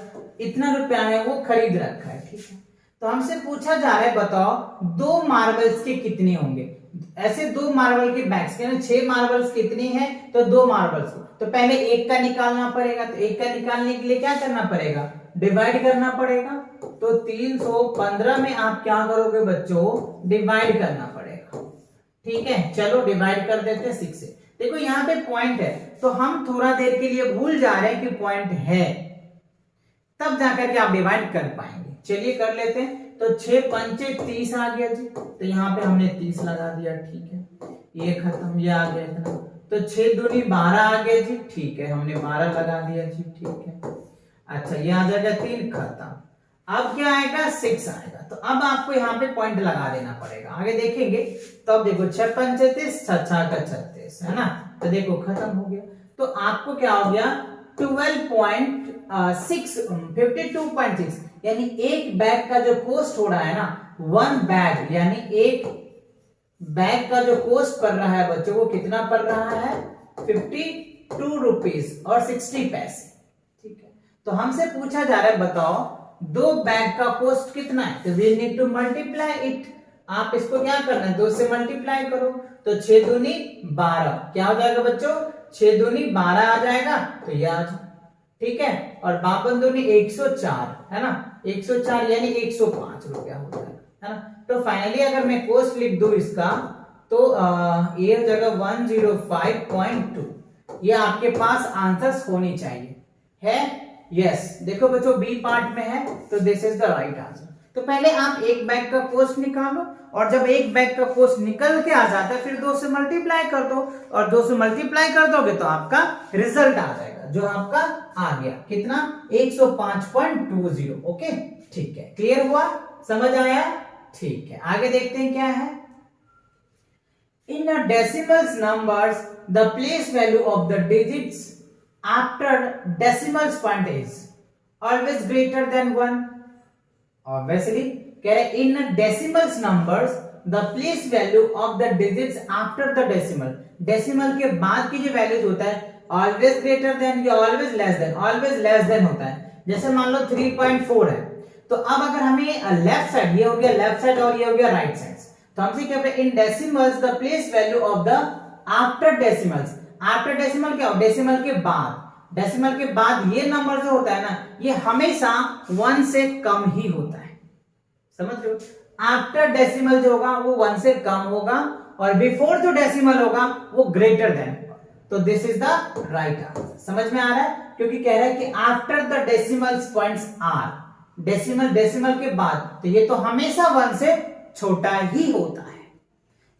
A: इतना रुपया है वो खरीद रखा है, ठीक है। तो हमसे पूछा जा रहा है बताओ 2 मार्बल्स के कितने होंगे, ऐसे 2 मार्बल के बैग्स के 6 मार्बल्स कितनी है, तो 2 मार्बल्स, तो पहले एक का निकालना पड़ेगा, तो एक का निकालने के लिए क्या करना पड़ेगा डिवाइड करना पड़ेगा, तो 315 में आप क्या करोगे बच्चों डिवाइड करना पड़ेगा, ठीक है। चलो डिवाइड कर देते हैं 6 से। देखो यहाँ पे पॉइंट है तो हम थोड़ा देर के लिए भूल जा रहे हैं कि पॉइंट है, तब जाकर के आप डिवाइड कर पाएंगे। चलिए कर लेते हैं। तो 6 पंचे 30 आ गया जी, तो यहाँ पे हमने 30 लगा दिया, ठीक है, ये खत्म, ये आ गया इतना। तो 6 दूनी 12 आ गया जी, ठीक है, हमने 12 लगा दिया जी, ठीक है। अच्छा ये आ जाएगा 3, खत्म। अब क्या आएगा 6 आएगा, तो अब आपको यहाँ पे पॉइंट लगा देना पड़ेगा, आगे देखेंगे। तो अब देखो 6 पंचे 30, 6 का 36, है ना, तो देखो खत्म हो गया। तो आपको क्या हो गया 52.6, यानी एक बैग का जो कॉस्ट हो रहा है ना 1 बैग, यानी एक बैग का जो कॉस्ट पड़ रहा है बच्चों वो कितना पड़ रहा है 52 रुपीज और 60 पैसे, ठीक है। तो हमसे पूछा जा रहा है बताओ 2 बैग का कॉस्ट कितना है, तो we need to multiply it. आप इसको क्या करना है 2 से मल्टीप्लाई करो, तो 6 दूनी 12, क्या हो जाएगा बच्चों 6 दूनी 12 आ जाएगा, तो ये आ जाए, ठीक है। और 52 दूनी 104, है ना, 104 यानी 105 रुपया हो जाएगा, है ना। तो फाइनली अगर मैं कॉस्ट लिख दूं इसका, तो ये हो जाएगा 105.2। ये आपके पास आंसर्स होनी चाहिए, है यस। देखो बच्चों बी पार्ट में है, तो this is the right answer. तो पहले आप एक बैग का कॉस्ट निकालो, और जब एक बैग का कॉस्ट निकल के आ जाता है फिर 2 से मल्टीप्लाई कर दो, और 2 से मल्टीप्लाई कर दोगे तो आपका रिजल्ट आ जाएगा, जो आपका आ गया कितना 105.20। ओके ठीक है, क्लियर हुआ, समझ आया, ठीक है। आगे देखते हैं क्या है। In decimals numbers the place value of the digits after decimals point is always greater than 1। Obviously कह रहे in decimals numbers the place value of the digits after the decimal, decimal के बाद की जो वैल्यूज होता है always greater than या always less than, always less than होता है। जैसे मान लो 3.4 है, तो अब अगर हमें लेफ्ट साइड, ये हो गया लेफ्ट साइड और ये हो गया राइट साइड, तो हमसे क्या in decimals the place value of the after decimals, after decimal क्या हो डेसिमल के बाद, डेसिमल के बाद ये नंबर जो होता है ना ये हमेशा 1 से कम ही होता है, समझ लो। आफ्टर डेसिमल जो होगा वो 1 से कम होगा, और बिफोर जो डेसिमल होगा वो ग्रेटर देन होगा। तो this is the right answer, समझ में आ रहा है, क्योंकि कह रहा है कि after the decimals points are, decimal decimal के बाद, तो ये तो हमेशा 1 से छोटा ही होता है,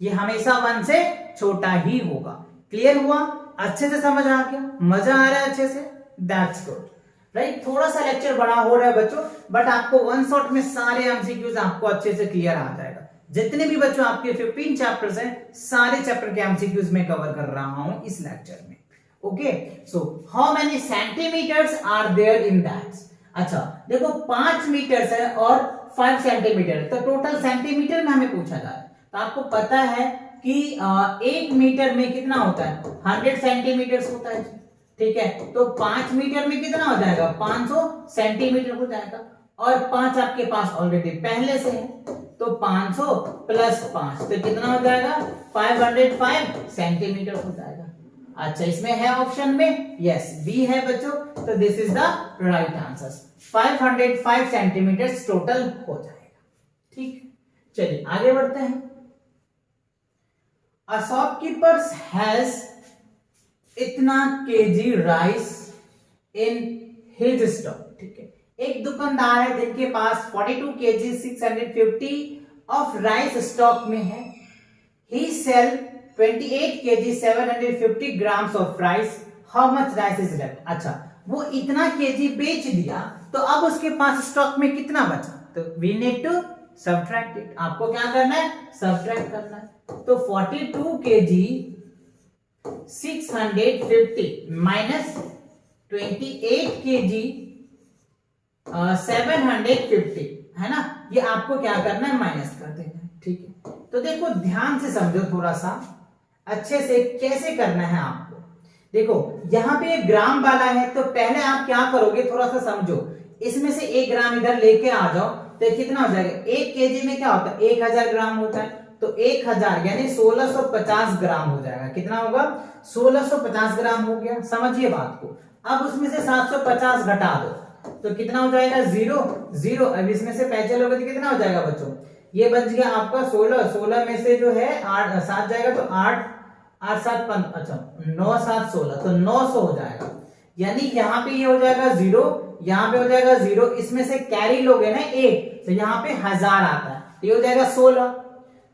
A: ये हमेशा 1 से छोटा ही होगा। क्लियर हुआ, अच्छे से समझ आ गया, मजा आ रहा है अच्छे से, दैट्स गुड। राइट। थोड़ा सा लेक्चर बड़ा हो रहा है बच्चों, बट आपको वन शॉट में सारे एमसीक्यूज आपको अच्छे से क्लियर आ जाएगा। जितने भी बच्चों आपके 15 चैप्टर्स हैं, सारे चैप्टर के एमसीक्यूज में कवर कर रहा हूं इस लेक्चर में। Okay, so how many centimeters are there in that. अच्छा देखो 5 मीटर्स है और 5 सेंटीमीटर, तो टोटल सेंटीमीटर में हमें पूछा जा रहा है। तो आपको पता है कि 1 मीटर में कितना होता है, 100 सेंटीमीटर होता है, ठीक है। तो 5 मीटर में कितना हो जाएगा, 500 सेंटीमीटर हो जाएगा, और 5 आपके पास ऑलरेडी पहले से है, तो 500 प्लस 5 तो कितना हो जाएगा, 505 सेंटीमीटर हो जाएगा। अच्छा इसमें है ऑप्शन में, यस बी है बच्चों, तो this is the right answer, 505 centimetre total हो जाएगा। ठीक, चलिए आगे बढ़ते हैं। A shopkeeper has इतना KG rice in his stock, ठीक है। एक दुकानदार है जिनके पास 42 केजी 650 ऑफ राइस स्टॉक में है। He sell 28 KG 750 grams of rice, how much rice is left. अच्छा वो इतना केजी बेच दिया, तो अब उसके पास स्टॉक में कितना बचा, तो we need to subtract it. आपको क्या करना है, सबट्रैक्ट करना है। तो 42 केजी 650 माइनस 28 केजी 750 है ना, ये आपको क्या करना है, माइनस कर देना है, ठीक है। तो देखो ध्यान से समझो, थोड़ा सा अच्छे से कैसे करना है आपको। देखो यहां पे एक ग्राम वाला है, तो पहले आप क्या करोगे, थोड़ा सा समझो, इसमें से 1 ग्राम इधर लेके आ जाओ, तो कितना हो जाएगा, 1 केजी में क्या होता है, 1000 ग्राम होता है, तो 1000 यानी 1650 ग्राम हो जाएगा। कितना होगा, 1650 ग्राम हो गया, समझिए बात को। अब उसमें से 750 घटा दो, तो कितना हो जाएगा, 0 0। अब इसमें से पैसे लोगे तो कितना हो जाएगा बच्चों, ये बच गया आपका 16, 16 में से जो है 8 7 जाएगा, तो 8 8 7 5, अच्छा 9 7 16, तो 900 हो जाएगा। यानी यहाँ पे ये हो जाएगा 0, यहाँ पे हो जाएगा 0, इसमें से कैरी लोगे ना 1, तो यहाँ पे 1000 आता है, तो ये हो जाएगा 16,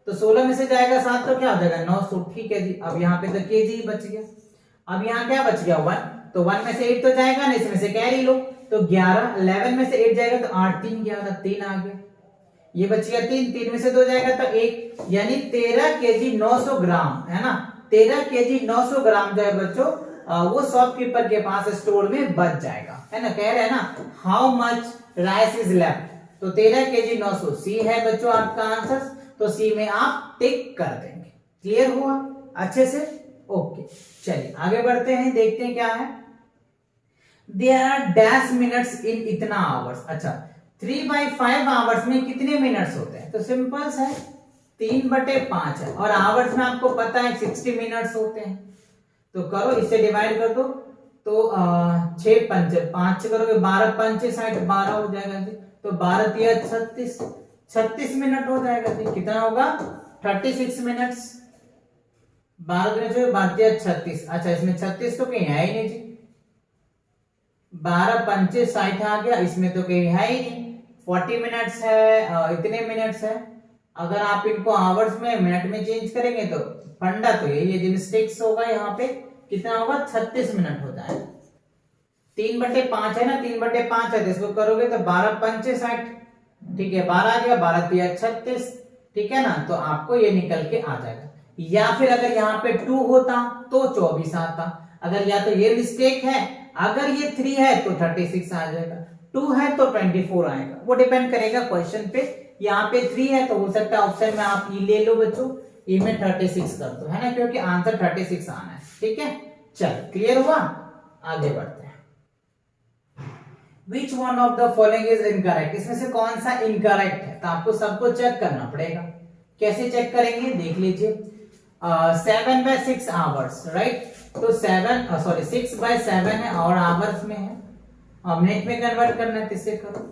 A: तो 16 में से जाएगा 7, तो क्या हो जाएगा 900, ठीक है जी। अब यहाँ पे तो केजी ही बच गया। अब यहाँ क्या बच गया 1, तो 1 में से 8 तो जाएगा ना, इसमें से कैरी लो, तो 11, 11 में से 8 जाएगा, तो 8 3 11, 3 आ गया, ये बच गया 3, 3 में से 2 जाएगा तो 1, यानी 13 केजी 900 ग्राम है ना, 13 केजी 900 ग्राम जो है बच्चों वो शॉपकीपर के पास स्टोर में बच जाएगा, है ना। कह रहे हैं ना how much rice is left, तो 13 केजी 900, सी है बच्चों आपका आंसर, तो सी में आप टिक कर देंगे। क्लियर हुआ अच्छे से, ओके। चलिए आगे बढ़ते हैं, देखते हैं क्या है। There are dash minutes in इतना आवर्स। अच्छा 3/5 आवर्स में कितने मिनट्स होते हैं, तो सिंपल है 3/5 है, और आवर्स में आपको पता है 60 मिनट्स होते हैं। तो करो, इससे डिवाइड कर दो, तो 6 5 5 करोगे 12 5 60, 12 हो जाएगा जी, तो 12 3 36, 36 मिनट हो जाएगा जी। कितना होगा, 36 मिनट्स, 12 3 36। अच्छा इसमें 36 तो कहीं है ही नहीं जी, 12 5 60 आ गया, इसमें तो कहीं है ही नहीं। 40 मिनट्स है, इतने मिनट्स है। अगर आप इनको आवर्स में मिनट में चेंज करेंगे तो फंडा तो यही है, जो मिस्टेक्स होगा यहाँ पे कितना होगा, 36 मिनट हो जाएगा। 3/5 है ना, 3/5 है, तो इसको करोगे तो 12 5 60, ठीक है, 12 आ गया, 12 3 36, ठीक है ना, तो आपको ये निकल के आ जाएगा। या फिर अगर यहाँ पे 2 होता तो 24 आता, अगर या तो ये मिस्टेक है, अगर ये 3 है तो 36 आ जाएगा, 2 है तो 24 आएगा, वो डिपेंड करेगा क्वेश्चन पे। यहाँ पे 3 है तो हो सकता है ऑप्शन में आप ई ले लो बच्चों, ई में 36 कर दो, है ना, क्योंकि आंसर 36 आना है, ठीक है। चल क्लियर हुआ, आगे बढ़ते हैं। Which one of the following is incorrect, इसमें से कौन सा इनकरेक्ट है, तो आपको सबको चेक करना पड़ेगा। कैसे चेक करेंगे, देख लीजिए। 7/6 आवर्स, राइट, तो 6/7 है और आवर्स में है, मिनट में कन्वर्ट करना है, इससे करो,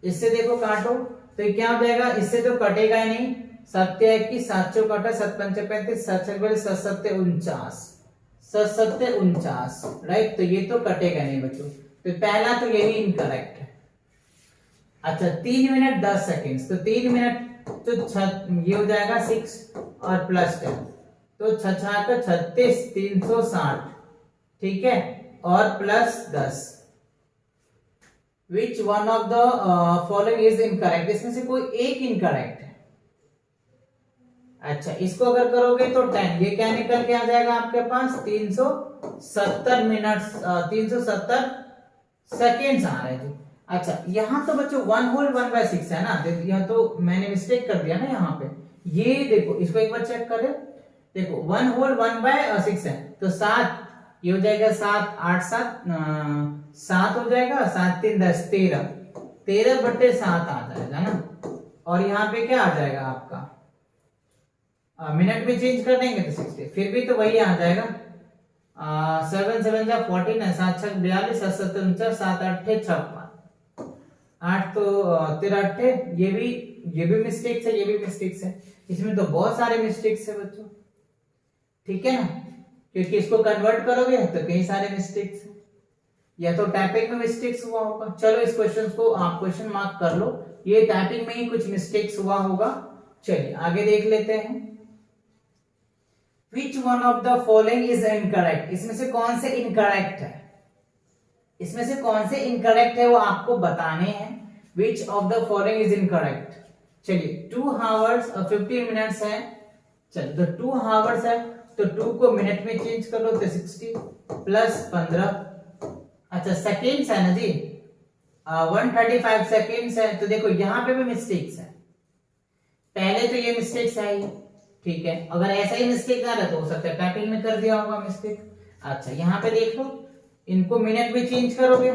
A: इससे देखो काटो, तो क्या हो जाएगा, इससे तो कटेगा ही नहीं, 7 21 7 4 काटा, 7 5 35 7 6 7 7 49, 7 7 49, राइट, तो ये तो कटेगा नहीं बच्चों, तो पहला तो यही इनकरेक्ट है। अच्छा 3 मिनट 10 सेकेंड, तो 3 मिनट तो ये हो जाएगा 6 और प्लस 10, तो 6 36 360, ठीक है, और plus 10, which one of the following is incorrect, इसमें से कोई एक इनकरेक्ट है। अच्छा, इसको अगर करोगे तो 10, ये क्या निकल के आ जाएगा आपके पास 370 मिनट 370 सेकेंड्स आ रहे हैं जी। अच्छा, यहां तो बच्चों 1 होल 1/6 है ना, यह तो मैंने मिस्टेक कर दिया ना यहाँ पे, ये देखो इसको एक बार चेक करें, देखो 1 होल 1/6 है तो 7, ये हो जाएगा 7 8 7 7 हो जाएगा, 7 3 10 13 13/7 आ जाएगा ना। और यहाँ पे क्या आ जाएगा आपका, मिनट में चेंज कर देंगे तो 60, फिर भी तो वही आ जाएगा। 7 7 जा 14 है, 7 6 42, 7 7 49, 7 8 56, 8 तो 13 8, ये भी मिस्टेक्स है, ये भी मिस्टेक्स है, इसमें तो बहुत सारे मिस्टेक्स है बच्चों, ठीक है ना, क्योंकि इसको कन्वर्ट करोगे तो कई सारे मिस्टेक्स है, या तो टाइपिंग में मिस्टेक्स हुआ होगा। चलो इस क्वेश्चन को आप क्वेश्चन मार्क कर लो, ये टाइपिंग में ही कुछ मिस्टेक्स हुआ होगा। चलिए आगे देख लेते हैं। Which one of the following is incorrect, इसमें से कौन से इनकरेक्ट है, इसमें से कौन से इनकरेक्ट है वो आपको बताने हैं। Which of the following is incorrect, चलिए 2 hours और 15 minutes है, चलिए तो 2 hours है तो 2 को मिनट में चेंज कर लो तो 60 प्लस 15, अच्छा सेकेंड्स है ना जी, 135 सेकेंड्स है, तो देखो यहाँ पे भी मिस्टेक्स है, पहले तो ये मिस्टेक्स है ही, ठीक है, अगर ऐसा ही मिस्टेक आ रहा तो हो सकता है टाइपिंग में कर दिया होगा मिस्टेक। अच्छा यहाँ पे देख लो, इनको मिनट में चेंज करोगे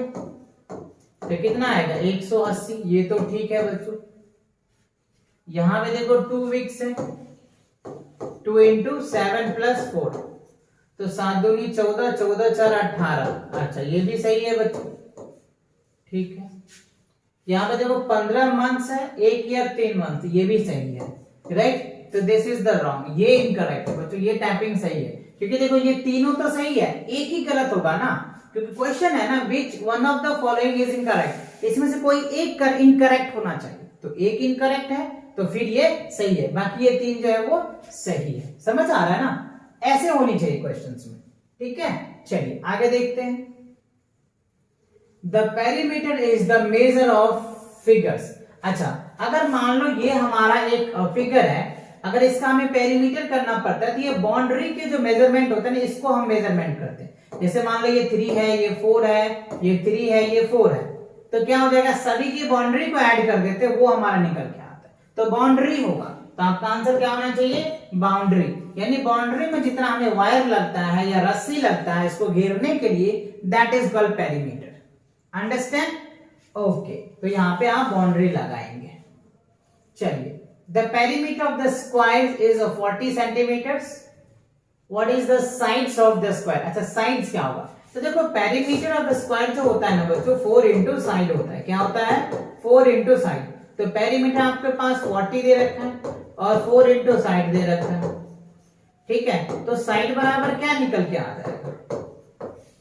A: तो कितना आएगा 180, ये तो ठीक है बच्चों। यहाँ पे देखो 2 वीक्स है, 2 × 7 + 4 तो 7 दूनी 14, 14 4 18, अच्छा ये भी सही है बच्चों, ठीक है। यहाँ पे देखो 15 मंथ्स है, 1 ईयर 3 मंथ, ये भी सही है, राइट, तो दिस इज द रॉन्ग, ये इनकरेक्ट है बच्चों, ये टाइपिंग सही है, क्योंकि देखो ये तीनों तो सही है, एक ही गलत होगा ना, क्योंकि क्वेश्चन है ना which one of the following is incorrect, इसमें से कोई एक इनकरेक्ट होना चाहिए, तो एक इनकरेक्ट है तो फिर ये सही है, बाकी ये 3 जो है वो सही है। समझ आ रहा है ना, ऐसे होनी चाहिए क्वेश्चंस में, ठीक है। चलिए आगे देखते हैं। The perimeter is the measure of figures, अच्छा अगर मान लो ये हमारा एक फिगर है, अगर इसका हमें पेरीमीटर करना पड़ता है तो ये बाउंड्री के जो मेजरमेंट होते हैं ना, इसको हम मेजरमेंट करते हैं। जैसे मान लो ये 3 है, ये 4 है, ये 3 है, ये 4 है, तो क्या हो जाएगा, सभी की बाउंड्री को ऐड कर देते हैं, वो हमारा निकल के आता है, तो बाउंड्री होगा, तो आपका आंसर क्या होना चाहिए, बाउंड्री, यानी बाउंड्री में जितना हमें वायर लगता है या रस्सी लगता है इसको घेरने के लिए, that is called perimeter, understand, okay, तो यहाँ पे आप बाउंड्री लगाएंगे। चलिए, the perimeter of the square is 40 centimeters. What is the sides of the square? अच्छा sides क्या होगा, तो देखो perimeter of the square जो होता है ना बच्चों 4 into side होता है, क्या होता है 4 into side, तो perimeter आपके पास 40 दे रखा है और 4 into side दे रखा है, ठीक है, तो साइड बराबर क्या निकल के आ जाएगा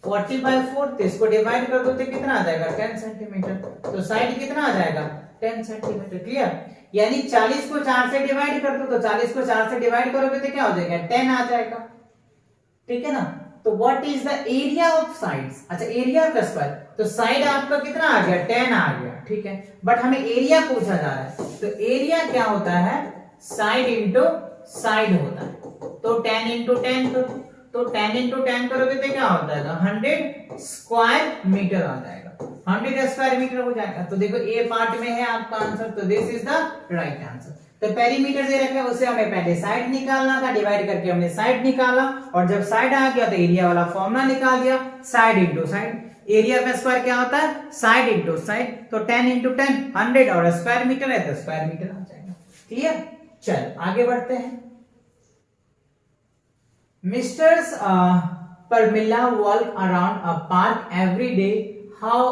A: 40/4, तो इसको डिवाइड कर दो तो कितना आ जाएगा 10 सेंटीमीटर, तो साइड कितना आ जाएगा 10 सेंटीमीटर, क्लियर, यानी 40 को 4 से डिवाइड कर दो, तो 40 को 4 से डिवाइड करोगे तो क्या हो जाएगा 10 आ जाएगा, ठीक है ना। तो what is the area of sides, अच्छा एरिया ऑफ स्क्वायर, तो साइड आपका कितना आ गया 10 आ गया, ठीक है, बट हमें एरिया पूछा जा रहा है, तो एरिया क्या होता है साइड इंटू साइड होता है, तो 10 × 10 करो, तो 10 × 10 करोगे तो क्या हो जाएगा 100 स्क्वायर मीटर आ जाएगा, 100 स्क्वायर मीटर हो जाएगा। तो देखो ए पार्ट में है आपका आंसर, तो this is the right answer. तो पेरीमीटर दे रखा है, उसे हमें पहले साइड निकालना था, डिवाइड करके हमने साइड निकाला, और जब साइड आ गया तो एरिया वाला फॉर्मूला निकाल दिया, साइड इंटू साइड, एरिया का स्क्वायर क्या होता है साइड इंटू साइड, तो 10 × 10 100 और स्क्वायर मीटर है तो स्क्वायर मीटर आ जाएगा, क्लियर। चल आगे बढ़ते हैं। Mrs Parmila walk around a park every day, how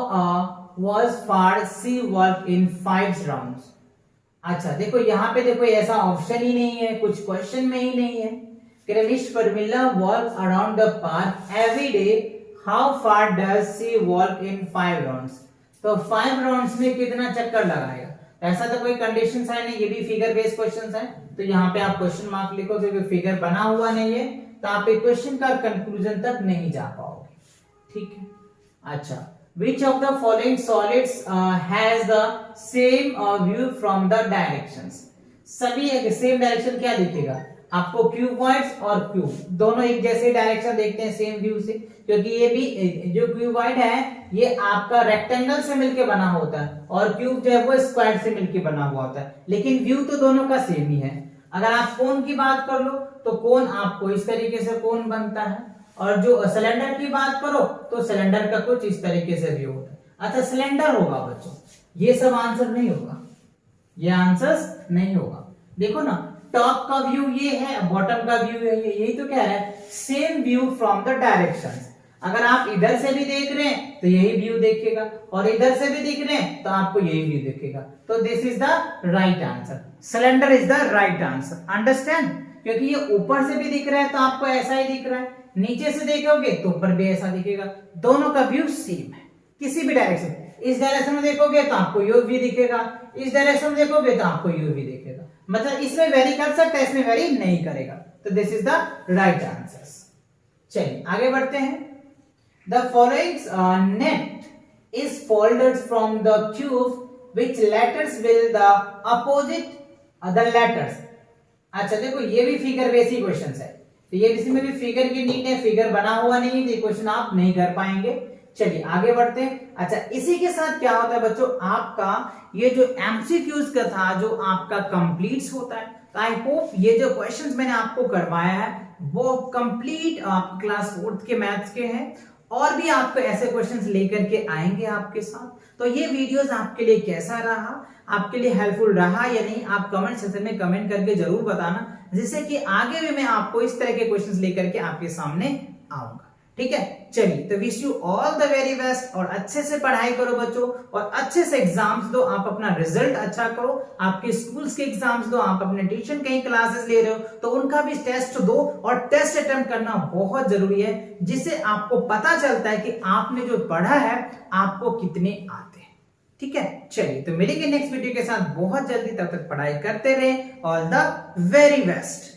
A: was far she walked in 5 rounds। अच्छा देखो यहाँ पे देखो ऐसा ऑप्शन ही नहीं है, कुछ क्वेश्चन में ही नहीं है। Miss Parmila walk around the park every day, how far does she walk in 5 rounds, तो 5 राउंड्स में कितना चक्कर लगाएगा, ऐसा तो कोई कंडीशन है नहीं, ये भी फिगर बेस्ड क्वेश्चन है, तो यहाँ पे आप क्वेश्चन मार्क लिखो, क्योंकि फिगर बना हुआ नहीं है तो आप क्वेश्चन का कंक्लूजन तक नहीं जा पाओगे, ठीक है। अच्छा Which of the following solids has the same view from the directions? सभी सेम डायरेक्शन क्या दिखेगा आपको, क्यूबॉइड्स और क्यूब दोनों एक जैसे डायरेक्शन देखते हैं सेम व्यू से, क्योंकि ये भी जो क्यूबॉइड है ये आपका रेक्टेंगल से मिलके बना होता है और क्यूब जो है वो स्क्वायर से मिलके बना हुआ होता है, लेकिन व्यू तो दोनों का सेम ही है। अगर आप कोन की बात कर लो तो कोन आपको इस तरीके से कोन बनता है, और जो सिलेंडर की बात करो तो सिलेंडर का कुछ इस तरीके से व्यू होता है। अच्छा सिलेंडर होगा बच्चों, ये सब आंसर नहीं होगा, ये आंसर्स नहीं होगा। देखो ना टॉप का व्यू ये है, बॉटम का व्यू है ये, यही तो कह रहा है same view from the directions. अगर आप इधर से भी देख रहे हैं तो यही व्यू देखेगा, और इधर से भी दिख रहे हैं तो आपको यही व्यू दिखेगा। तो this is the right answer, cylinder is the right answer. Understand, क्योंकि ये ऊपर से भी दिख रहा है तो आपको ऐसा ही दिख रहा है, नीचे से देखोगे तो ऊपर भी ऐसा दिखेगा, दोनों का व्यू सेम है किसी भी डायरेक्शन। इस डायरेक्शन में देखोगे तो आपको यू भी दिखेगा, इस डायरेक्शन में देखोगे तो आपको यू भी दिखेगा, मतलब इसमें वेरी कर सकता है, इसमें वेरी नहीं करेगा। तो this is the right answer. चलिए आगे बढ़ते हैं। The following net is folded from the cube which letters will the opposite other letters. अच्छा देखो ये भी फिगर बेसिक क्वेश्चन है, तो ये इसमें भी फिगर की नीड है, फिगर बना हुआ नहीं है, तो ये क्वेश्चन आप नहीं कर पाएंगे। चलिए आगे बढ़ते हैं। अच्छा इसी के साथ क्या होता है बच्चों, आपका ये जो एमसीक्यूज का था जो आपका कंप्लीट्स होता है। तो आई होप ये जो क्वेश्चंस मैंने आपको करवाया है वो कंप्लीट क्लास 4th के मैथ्स के हैं, और भी आपको ऐसे क्वेश्चंस लेकर के आएंगे आपके साथ। तो ये वीडियोस आपके लिए कैसा रहा, आपके लिए हेल्पफुल रहा या नहीं, आप कमेंट सेक्शन में कमेंट करके जरूर बताना, जिससे कि आगे भी मैं आपको इस तरह के क्वेश्चंस लेकर के आपके सामने आऊंगा। ठीक है, चलिए तो wish you all the very best, और अच्छे से पढ़ाई करो बच्चों, और अच्छे से एग्जाम्स दो, आप अपना रिजल्ट अच्छा करो, आपके स्कूल्स के एग्जाम्स दो, आप अपने ट्यूशन कहीं क्लासेस ले रहे हो तो उनका भी टेस्ट दो, और टेस्ट अटेम्प्ट करना बहुत जरूरी है, जिससे आपको पता चलता है कि आपने जो पढ़ा है आपको कितने आते हैं। ठीक है, चलिए तो मिलेंगे नेक्स्ट वीडियो के साथ बहुत जल्दी, तब तक पढ़ाई करते रहे। All the very best.